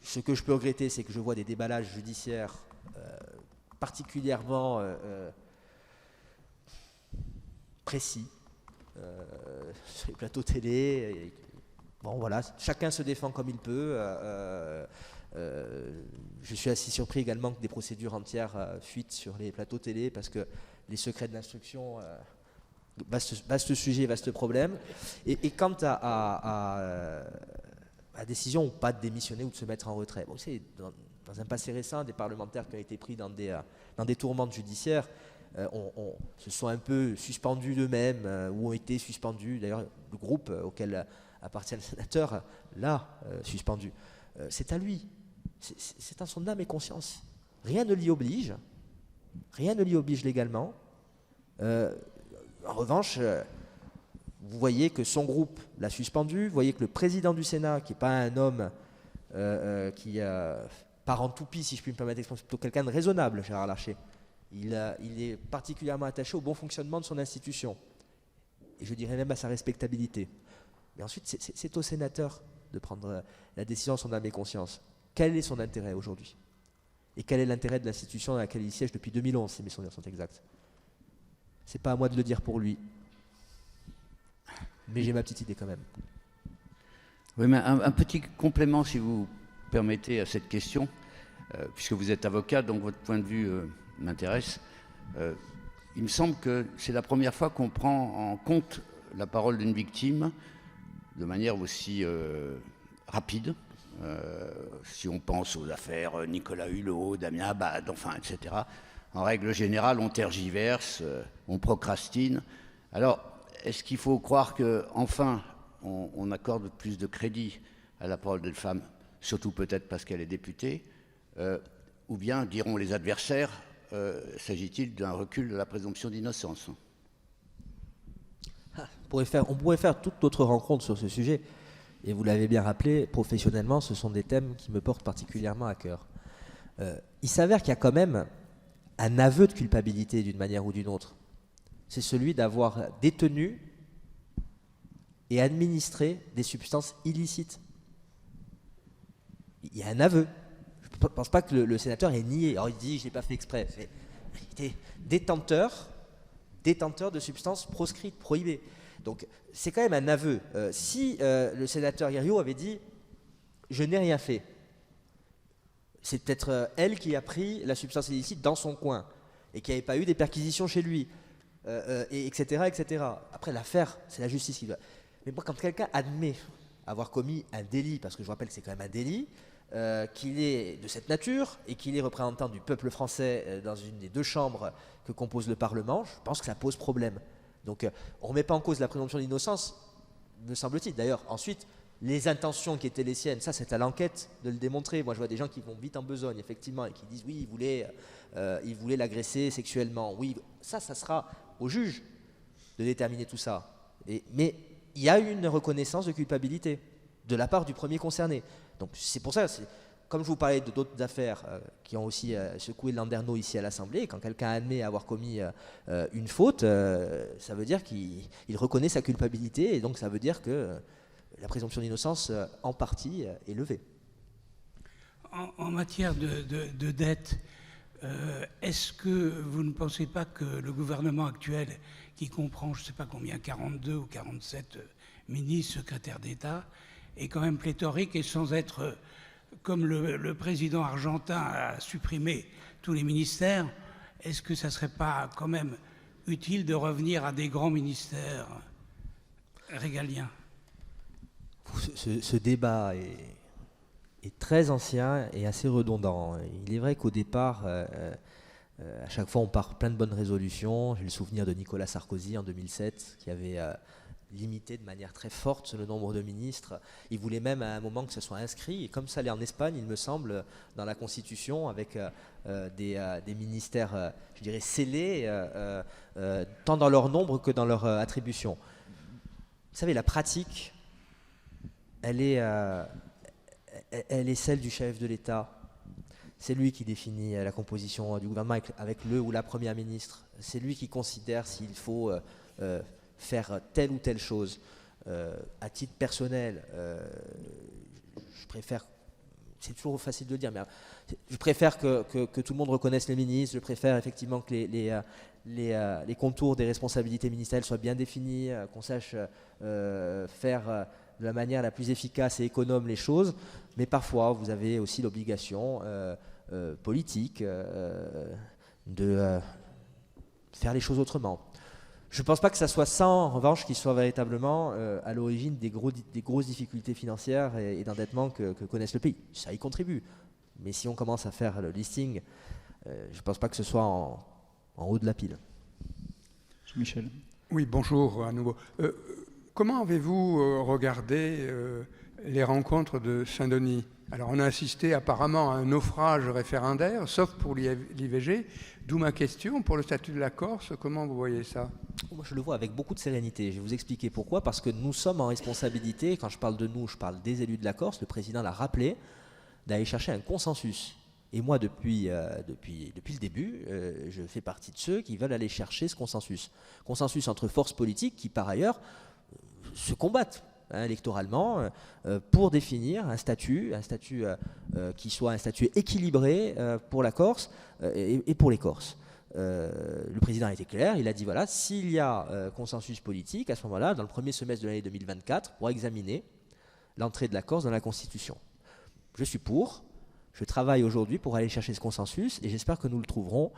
Ce que je peux regretter, c'est que je vois des déballages judiciaires particulièrement précis sur les plateaux télé. Bon, voilà, chacun se défend comme il peut. Je suis assez surpris également que des procédures entières fuitent sur les plateaux télé parce que les secrets de l'instruction, vaste sujet, vaste problème. Et quant à la décision ou pas de démissionner ou de se mettre en retrait, bon, c'est dans un passé récent, des parlementaires qui ont été pris dans des tourmentes judiciaires se sont un peu suspendus d'eux-mêmes ou ont été suspendus. D'ailleurs, le groupe auquel appartient le sénateur l'a suspendu. C'est à lui. C'est à son âme et conscience. Rien ne l'y oblige. Rien ne l'y oblige légalement. En revanche, vous voyez que son groupe l'a suspendu. Vous voyez que le président du Sénat, qui n'est pas un homme qui part en toupie, si je puis me permettre d'exprimer, plutôt quelqu'un de raisonnable, Gérard Larcher, il est particulièrement attaché au bon fonctionnement de son institution. Et je dirais même à sa respectabilité. Mais ensuite, c'est au sénateur de prendre la décision en son âme et conscience. Quel est son intérêt aujourd'hui? Et quel est l'intérêt de l'institution dans laquelle il siège depuis 2011, si mes souvenirs sont exacts? C'est pas à moi de le dire pour lui. Mais j'ai ma petite idée quand même. Oui, mais un petit complément, si vous permettez, à cette question, puisque vous êtes avocat, donc votre point de vue m'intéresse. Il me semble que c'est la première fois qu'on prend en compte la parole d'une victime de manière aussi rapide. Si on pense aux affaires Nicolas Hulot, Damien Abad, enfin, etc. En règle générale, on tergiverse, on procrastine. Alors, est-ce qu'il faut croire qu'enfin, on accorde plus de crédit à la parole d'une femme, surtout peut-être parce qu'elle est députée, ou bien, diront les adversaires, s'agit-il d'un recul de la présomption d'innocence? On pourrait faire toute autre rencontre sur ce sujet. Et vous l'avez bien rappelé, professionnellement, ce sont des thèmes qui me portent particulièrement à cœur. Il s'avère qu'il y a quand même un aveu de culpabilité d'une manière ou d'une autre. C'est celui d'avoir détenu et administré des substances illicites. Il y a un aveu. Je ne pense pas que le sénateur ait nié. Alors il dit, je n'ai pas fait exprès. Mais il était détenteur de substances proscrites, prohibées. Donc c'est quand même un aveu. Si le sénateur Hériot avait dit « je n'ai rien fait », c'est peut-être elle qui a pris la substance illicite dans son coin et qui n'avait pas eu des perquisitions chez lui, etc., etc. Après l'affaire, c'est la justice qui doit... Mais moi, quand quelqu'un admet avoir commis un délit, parce que je vous rappelle que c'est quand même un délit, qu'il est de cette nature et qu'il est représentant du peuple français dans une des deux chambres que compose le Parlement, je pense que ça pose problème. Donc on ne remet pas en cause la présomption d'innocence, me semble-t-il. D'ailleurs, ensuite, les intentions qui étaient les siennes, ça c'est à l'enquête de le démontrer. Moi je vois des gens qui vont vite en besogne, effectivement, et qui disent oui, il voulait l'agresser sexuellement. Oui, ça sera au juge de déterminer tout ça. Mais il y a une reconnaissance de culpabilité de la part du premier concerné. Donc c'est pour ça, comme je vous parlais de d'autres affaires qui ont aussi secoué le landerneau ici à l'Assemblée, quand quelqu'un admet avoir commis une faute, ça veut dire qu'il reconnaît sa culpabilité, et donc ça veut dire que la présomption d'innocence, en partie, est levée. En matière de dette, est-ce que vous ne pensez pas que le gouvernement actuel, qui comprend, je ne sais pas combien, 42 ou 47 ministres, secrétaires d'État, est quand même pléthorique et sans être, comme le président argentin a supprimé tous les ministères, est-ce que ça ne serait pas quand même utile de revenir à des grands ministères régaliens? Ce débat est très ancien et assez redondant. Il est vrai qu'au départ, à chaque fois on part plein de bonnes résolutions. J'ai le souvenir de Nicolas Sarkozy en 2007 qui avait limité de manière très forte le nombre de ministres. Il voulait même à un moment que ce soit inscrit, et comme ça l'est en Espagne, il me semble, dans la Constitution, avec des ministères, je dirais, scellés, tant dans leur nombre que dans leur attribution. Vous savez, la pratique, elle est celle du chef de l'État. C'est lui qui définit la composition du gouvernement avec le ou la première ministre. C'est lui qui considère s'il faut faire telle ou telle chose. À titre personnel, je préfère, c'est toujours facile de le dire, mais je préfère que tout le monde reconnaisse les ministres. Je préfère effectivement que les contours des responsabilités ministérielles soient bien définis, qu'on sache faire de la manière la plus efficace et économe les choses, mais parfois vous avez aussi l'obligation politique de faire les choses autrement. Je ne pense pas que ça soit ça, en revanche, qui soit véritablement à l'origine des grosses difficultés financières et d'endettement que connaissent le pays. Ça y contribue, mais si on commence à faire le listing, je ne pense pas que ce soit en haut de la pile. Michel. Oui, bonjour à nouveau. Comment avez-vous regardé les rencontres de Saint-Denis? Alors on a assisté apparemment à un naufrage référendaire, sauf pour l'IVG, d'où ma question pour le statut de la Corse. Comment vous voyez ça? Moi, je le vois avec beaucoup de sérénité. Je vais vous expliquer pourquoi. Parce que nous sommes en responsabilité. Quand je parle de nous, je parle des élus de la Corse. Le président l'a rappelé, d'aller chercher un consensus. Et moi, depuis le début, je fais partie de ceux qui veulent aller chercher ce consensus. Consensus entre forces politiques qui, par ailleurs, se combattent électoralement pour définir un statut qui soit un statut équilibré pour la Corse et pour les Corses. Le président a été clair, il a dit voilà, s'il y a consensus politique, à ce moment-là, dans le premier semestre de l'année 2024, pour examiner l'entrée de la Corse dans la Constitution. Je suis pour. Je travaille aujourd'hui pour aller chercher ce consensus et j'espère que nous le trouverons.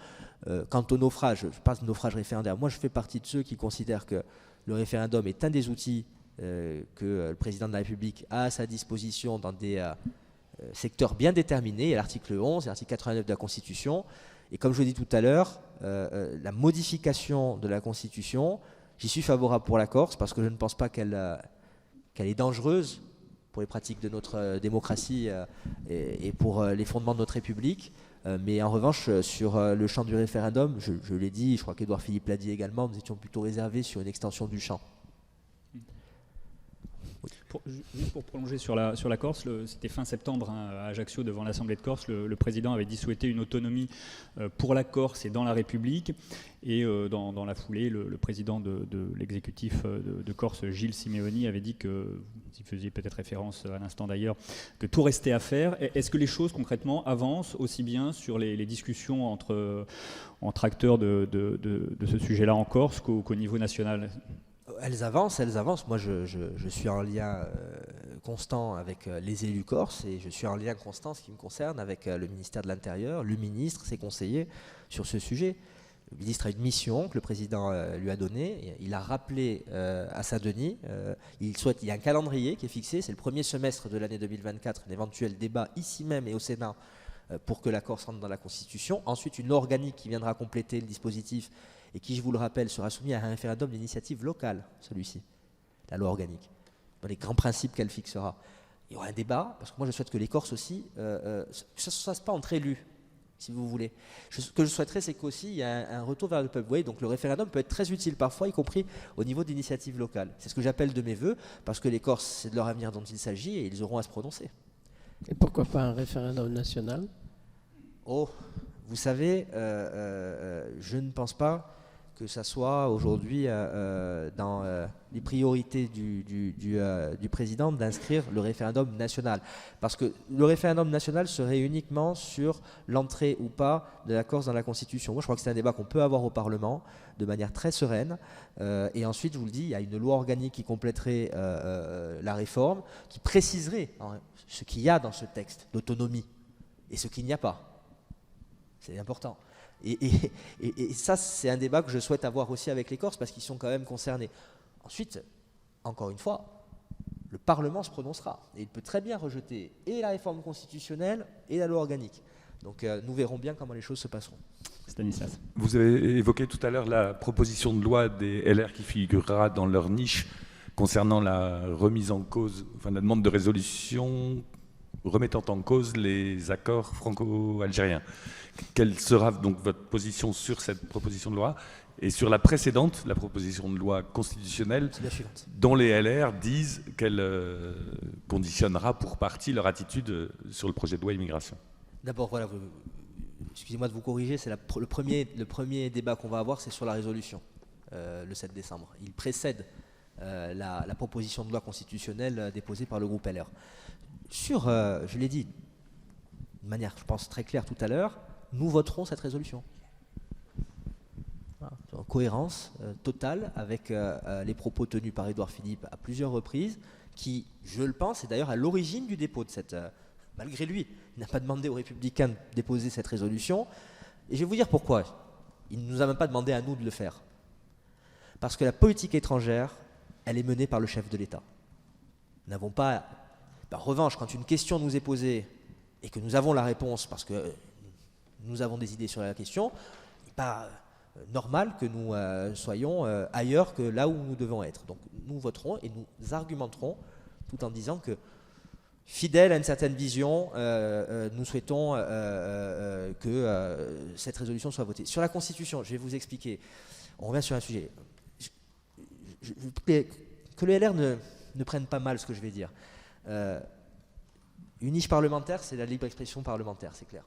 Quant au naufrage, je parle de naufrage référendaire. Moi, je fais partie de ceux qui considèrent que le référendum est un des outils que le président de la République a à sa disposition dans des secteurs bien déterminés, l'article 11 et l'article 89 de la Constitution. Et comme je l'ai dit tout à l'heure, la modification de la Constitution, j'y suis favorable pour la Corse parce que je ne pense pas qu'elle est dangereuse pour les pratiques de notre démocratie et pour les fondements de notre République. Mais en revanche, sur le champ du référendum, je l'ai dit, je crois qu'Édouard Philippe l'a dit également, nous étions plutôt réservés sur une extension du champ. Juste pour prolonger sur la Corse, c'était fin septembre à Ajaccio devant l'Assemblée de Corse, le président avait dit souhaiter une autonomie pour la Corse et dans la République. Et dans la foulée, le président de l'exécutif de Corse, Gilles Simeoni, avait dit que, vous y faisiez peut-être référence à l'instant d'ailleurs, que tout restait à faire. Est-ce que les choses concrètement avancent aussi bien sur les discussions entre acteurs de ce sujet-là en Corse qu'au niveau national ? Elles avancent. Moi, je suis en lien constant avec les élus corses et je suis en lien constant, ce qui me concerne, avec le ministère de l'Intérieur, le ministre, ses conseillers sur ce sujet. Le ministre a une mission que le président lui a donnée. Il a rappelé à Saint-Denis, il y a un calendrier qui est fixé, c'est le premier semestre de l'année 2024, un éventuel débat ici même et au Sénat pour que la Corse rentre dans la Constitution. Ensuite, une organique qui viendra compléter le dispositif et qui, je vous le rappelle, sera soumis à un référendum d'initiative locale, celui-ci, la loi organique, dans les grands principes qu'elle fixera. Il y aura un débat, parce que moi je souhaite que les Corses aussi, que ça ne se fasse pas entre élus, si vous voulez. Ce que je souhaiterais, c'est qu'aussi il y a un retour vers le peuple. Vous voyez, donc le référendum peut être très utile parfois, y compris au niveau d'initiative locale. C'est ce que j'appelle de mes voeux, parce que les Corses, c'est de leur avenir dont il s'agit, et ils auront à se prononcer. Et pourquoi pas un référendum national? Oh, vous savez, je ne pense pas que ça soit aujourd'hui dans les priorités du président d'inscrire le référendum national. Parce que le référendum national serait uniquement sur l'entrée ou pas de la Corse dans la Constitution. Moi, je crois que c'est un débat qu'on peut avoir au Parlement de manière très sereine. Et ensuite, je vous le dis, il y a une loi organique qui compléterait la réforme, qui préciserait ce qu'il y a dans ce texte d'autonomie et ce qu'il n'y a pas. C'est important. Et ça, c'est un débat que je souhaite avoir aussi avec les Corses parce qu'ils sont quand même concernés. Ensuite, encore une fois, le Parlement se prononcera. Et il peut très bien rejeter et la réforme constitutionnelle et la loi organique. Donc nous verrons bien comment les choses se passeront. Stanislas. Vous avez évoqué tout à l'heure la proposition de loi des LR qui figurera dans leur niche concernant la remise en cause, enfin la demande de résolution remettant en cause les accords franco-algériens. Quelle sera donc votre position sur cette proposition de loi et sur la précédente, la proposition de loi constitutionnelle, dont les LR disent qu'elle conditionnera pour partie leur attitude sur le projet de loi immigration? D'abord, voilà, excusez-moi de vous corriger, c'est le premier débat qu'on va avoir, c'est sur la résolution, le 7 décembre. Il précède la proposition de loi constitutionnelle déposée par le groupe LR. Je l'ai dit de manière, je pense, très claire tout à l'heure, nous voterons cette résolution. Voilà, en cohérence totale avec les propos tenus par Édouard Philippe à plusieurs reprises, qui, je le pense, est d'ailleurs à l'origine du dépôt de cette... malgré lui, il n'a pas demandé aux Républicains de déposer cette résolution. Et je vais vous dire pourquoi. Il ne nous a même pas demandé à nous de le faire. Parce que la politique étrangère, elle est menée par le chef de l'État. Nous n'avons pas... En revanche, quand une question nous est posée et que nous avons la réponse parce que nous avons des idées sur la question, il n'est pas normal que nous soyons ailleurs que là où nous devons être. Donc nous voterons et nous argumenterons tout en disant que, fidèles à une certaine vision, nous souhaitons que cette résolution soit votée. Sur la Constitution, je vais vous expliquer. On revient sur un sujet. Que le LR ne prenne pas mal ce que je vais dire. Une niche parlementaire, c'est la libre expression parlementaire, c'est clair.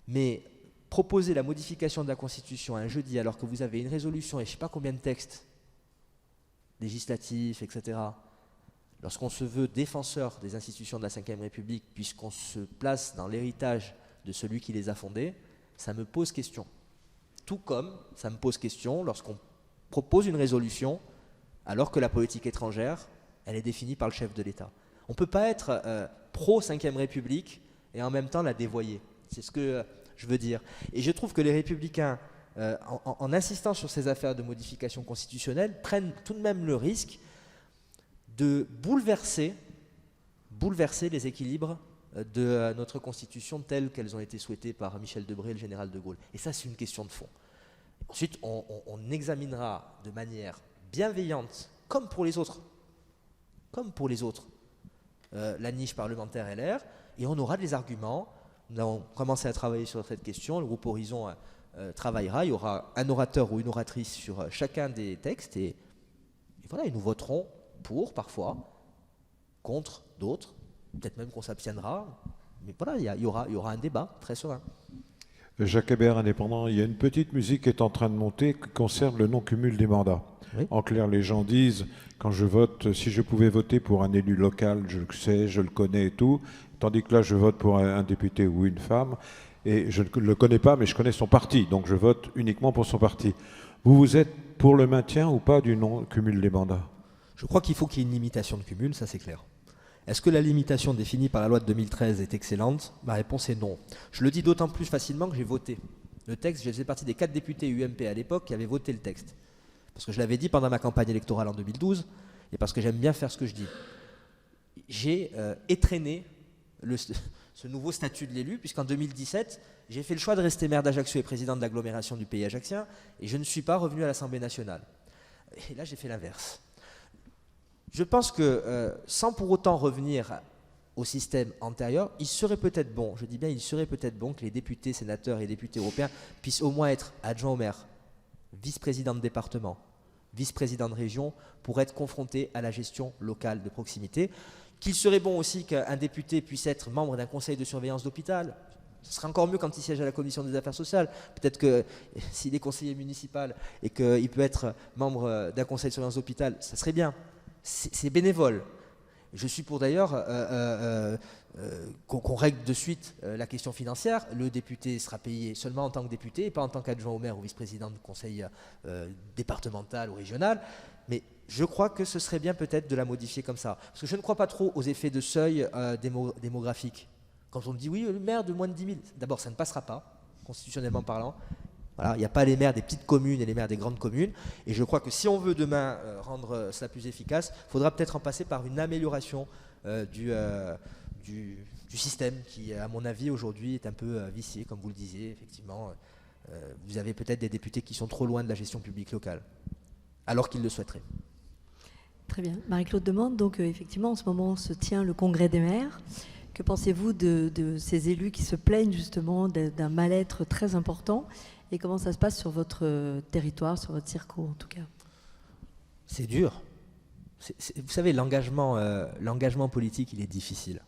Mais proposer la modification de la Constitution un jeudi alors que vous avez une résolution et je ne sais pas combien de textes législatifs, etc., lorsqu'on se veut défenseur des institutions de la Ve République, puisqu'on se place dans l'héritage de celui qui les a fondées, ça me pose question. Tout comme ça me pose question lorsqu'on propose une résolution alors que la politique étrangère, elle est définie par le chef de l'État. On ne peut pas être pro-Ve République et en même temps la dévoyer. C'est ce que je veux dire. Et je trouve que les Républicains, en insistant sur ces affaires de modification constitutionnelle, prennent tout de même le risque de bouleverser les équilibres de notre Constitution telles qu'elles ont été souhaitées par Michel Debré et le général de Gaulle. Et ça, c'est une question de fond. Ensuite, on examinera de manière bienveillante, comme pour les autres, la niche parlementaire LR, et on aura des arguments. Nous avons commencé à travailler sur cette question, le groupe Horizon travaillera, il y aura un orateur ou une oratrice sur chacun des textes, et voilà, et nous voterons pour, parfois, contre d'autres, peut-être même qu'on s'abstiendra, mais voilà, il y aura un débat très serein. Jacques Hébert, indépendant, il y a une petite musique qui est en train de monter qui concerne le non-cumul des mandats. Oui. En clair, les gens disent, quand je vote, si je pouvais voter pour un élu local, je le sais, je le connais et tout, tandis que là, je vote pour un député ou une femme, et je ne le connais pas, mais je connais son parti, donc je vote uniquement pour son parti. Vous êtes pour le maintien ou pas du non-cumul des mandats? Je crois qu'il faut qu'il y ait une limitation de cumul, ça c'est clair. Est-ce que la limitation définie par la loi de 2013 est excellente? Ma réponse est non. Je le dis d'autant plus facilement que j'ai voté le texte. Je faisais partie des 4 députés UMP à l'époque qui avaient voté le texte. Parce que je l'avais dit pendant ma campagne électorale en 2012 et parce que j'aime bien faire ce que je dis. J'ai étrenné ce nouveau statut de l'élu, puisqu'en 2017, j'ai fait le choix de rester maire d'Ajaccio et président de l'agglomération du pays ajaccien, et je ne suis pas revenu à l'Assemblée nationale. Et là, j'ai fait l'inverse. Je pense que, sans pour autant revenir au système antérieur, il serait peut-être bon, je dis bien il serait peut-être bon que les députés, sénateurs et députés européens puissent au moins être adjoints au maire, vice-président de département, vice-président de région, pour être confrontés à la gestion locale de proximité. Qu'il serait bon aussi qu'un député puisse être membre d'un conseil de surveillance d'hôpital. Ce serait encore mieux quand il siège à la commission des affaires sociales. Peut-être que s'il est conseiller municipal et qu'il peut être membre d'un conseil de surveillance d'hôpital, ça serait bien. C'est bénévole. Je suis pour d'ailleurs qu'on règle de suite la question financière. Le député sera payé seulement en tant que député et pas en tant qu'adjoint au maire ou vice-président du conseil départemental ou régional. Mais je crois que ce serait bien peut-être de la modifier comme ça. Parce que je ne crois pas trop aux effets de seuil démographiques. Quand on me dit oui, le maire de moins de 10 000, d'abord ça ne passera pas, constitutionnellement parlant. Voilà, il n'y a pas les maires des petites communes et les maires des grandes communes. Et je crois que si on veut demain rendre cela plus efficace, il faudra peut-être en passer par une amélioration du système qui, à mon avis, aujourd'hui est un peu vicié, comme vous le disiez. Effectivement, vous avez peut-être des députés qui sont trop loin de la gestion publique locale, alors qu'ils le souhaiteraient. Très bien. Marie-Claude demande, donc effectivement, en ce moment se tient le congrès des maires. Que pensez-vous de ces élus qui se plaignent justement d'un mal-être très important? Et comment ça se passe sur votre territoire, sur votre circo en tout cas? C'est dur. Vous savez, l'engagement politique, il est difficile.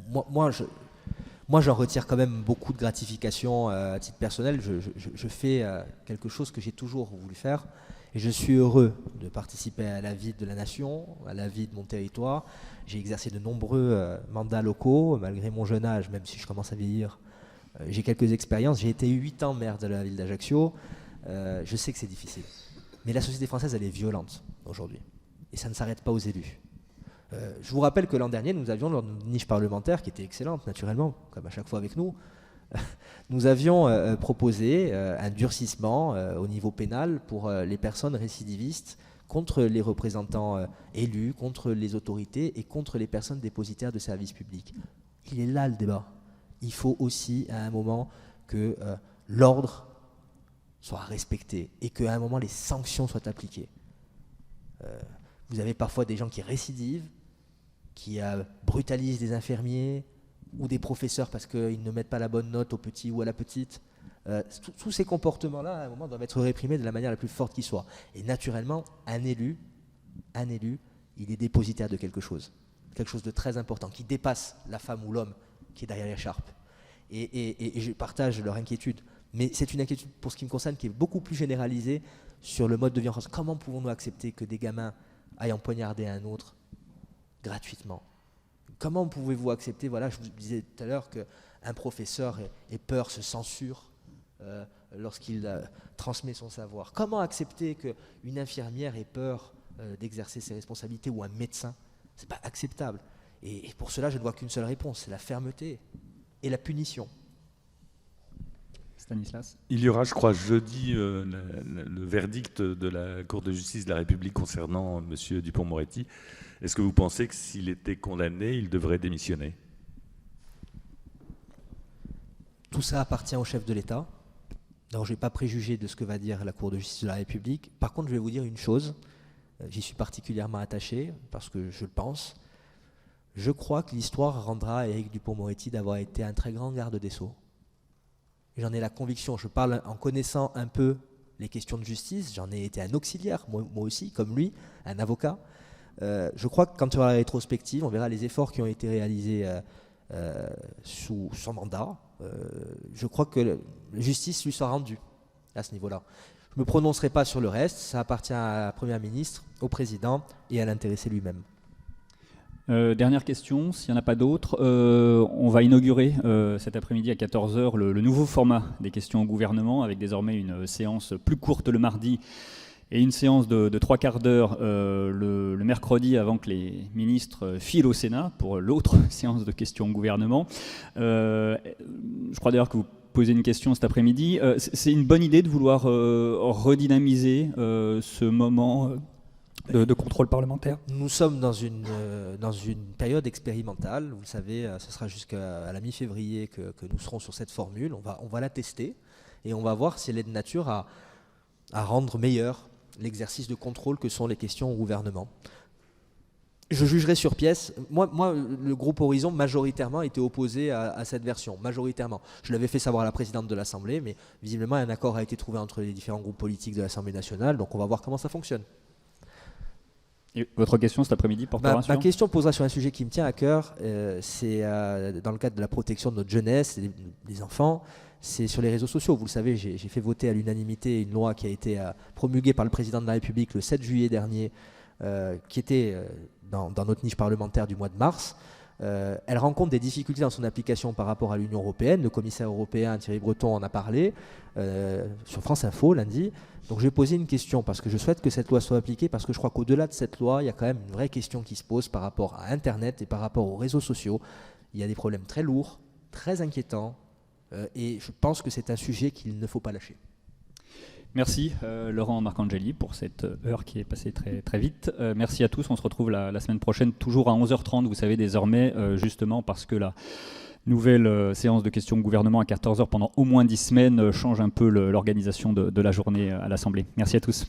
Moi, j'en retire quand même beaucoup de gratification à titre personnel. Je fais quelque chose que j'ai toujours voulu faire. Et je suis heureux de participer à la vie de la nation, à la vie de mon territoire. J'ai exercé de nombreux mandats locaux, malgré mon jeune âge, même si je commence à vieillir. J'ai quelques expériences. J'ai été 8 ans maire de la ville d'Ajaccio. Je sais que c'est difficile. Mais la société française, elle est violente aujourd'hui. Et ça ne s'arrête pas aux élus. Je vous rappelle que l'an dernier, nous avions notre niche parlementaire qui était excellente, naturellement, comme à chaque fois avec nous. Nous avions proposé un durcissement au niveau pénal pour les personnes récidivistes contre les représentants élus, contre les autorités et contre les personnes dépositaires de services publics. Il est là le débat. Il faut aussi à un moment que l'ordre soit respecté et qu'à un moment les sanctions soient appliquées. Vous avez parfois des gens qui récidivent, qui brutalisent des infirmiers ou des professeurs parce qu'ils ne mettent pas la bonne note au petit ou à la petite. Tous ces comportements-là, à un moment, doivent être réprimés de la manière la plus forte qui soit. Et naturellement, un élu, il est dépositaire de quelque chose de très important, qui dépasse la femme ou l'homme qui est derrière l'écharpe. Et je partage leur inquiétude. Mais c'est une inquiétude, pour ce qui me concerne, qui est beaucoup plus généralisée sur le mode de vie en France. Comment pouvons-nous accepter que des gamins aillent empoignarder un autre gratuitement? Comment pouvez-vous accepter, voilà, je vous disais tout à l'heure qu'un professeur ait peur, se censure lorsqu'il transmet son savoir? Comment accepter qu'une infirmière ait peur d'exercer ses responsabilités ou un médecin? C'est pas acceptable. Et pour cela, je ne vois qu'une seule réponse, c'est la fermeté et la punition. Stanislas ? Il y aura, je crois, jeudi le verdict de la Cour de justice de la République concernant M. Dupond-Moretti. Est-ce que vous pensez que s'il était condamné, il devrait démissionner? Tout ça appartient au chef de l'État. Alors, je ne vais pas préjuger de ce que va dire la Cour de justice de la République. Par contre, je vais vous dire une chose. J'y suis particulièrement attaché parce que je le pense. Je crois que l'histoire rendra à Éric Dupond-Moretti d'avoir été un très grand garde des Sceaux. J'en ai la conviction. Je parle en connaissant un peu les questions de justice. J'en ai été un auxiliaire, moi aussi, comme lui, un avocat. Je crois que quand on verra la rétrospective, on verra les efforts qui ont été réalisés sous son mandat. Je crois que la justice lui sera rendue à ce niveau-là. Je ne me prononcerai pas sur le reste. Ça appartient à la Première ministre, au Président et à l'intéressé lui-même. Dernière question, s'il n'y en a pas d'autres. On va inaugurer cet après-midi à 14h le nouveau format des questions au gouvernement, avec désormais une séance plus courte le mardi et une séance de 3/4 d'heure le mercredi avant que les ministres filent au Sénat pour l'autre séance de questions au gouvernement. Je crois d'ailleurs que vous posez une question cet après-midi. C'est une bonne idée de vouloir redynamiser ce moment de contrôle parlementaire? Nous sommes dans une période expérimentale. Vous le savez, ce sera jusqu'à la mi-février que nous serons sur cette formule. On va la tester et on va voir si elle est de nature à rendre meilleur l'exercice de contrôle que sont les questions au gouvernement. Je jugerai sur pièce. Moi, le groupe Horizon, majoritairement, était opposé à cette version. Majoritairement. Je l'avais fait savoir à la présidente de l'Assemblée, mais visiblement, un accord a été trouvé entre les différents groupes politiques de l'Assemblée nationale. Donc, on va voir comment ça fonctionne. Et votre question cet après-midi portera sur Ma question posera sur un sujet qui me tient à cœur. C'est dans le cadre de la protection de notre jeunesse et des enfants. C'est sur les réseaux sociaux. Vous le savez, j'ai fait voter à l'unanimité une loi qui a été promulguée par le président de la République le 7 juillet dernier, qui était dans notre niche parlementaire du mois de mars. Elle rencontre des difficultés dans son application par rapport à l'Union européenne. Le commissaire européen Thierry Breton en a parlé sur France Info lundi. Donc je vais poser une question parce que je souhaite que cette loi soit appliquée, parce que je crois qu'au-delà de cette loi, il y a quand même une vraie question qui se pose par rapport à Internet et par rapport aux réseaux sociaux. Il y a des problèmes très lourds, très inquiétants, et je pense que c'est un sujet qu'il ne faut pas lâcher. Merci Laurent Marcangeli pour cette heure qui est passée très, très vite. Merci à tous, on se retrouve la semaine prochaine, toujours à 11h30, vous savez désormais, justement parce que la nouvelle séance de questions au gouvernement à 14h pendant au moins 10 semaines change un peu l'organisation de la journée à l'Assemblée. Merci à tous.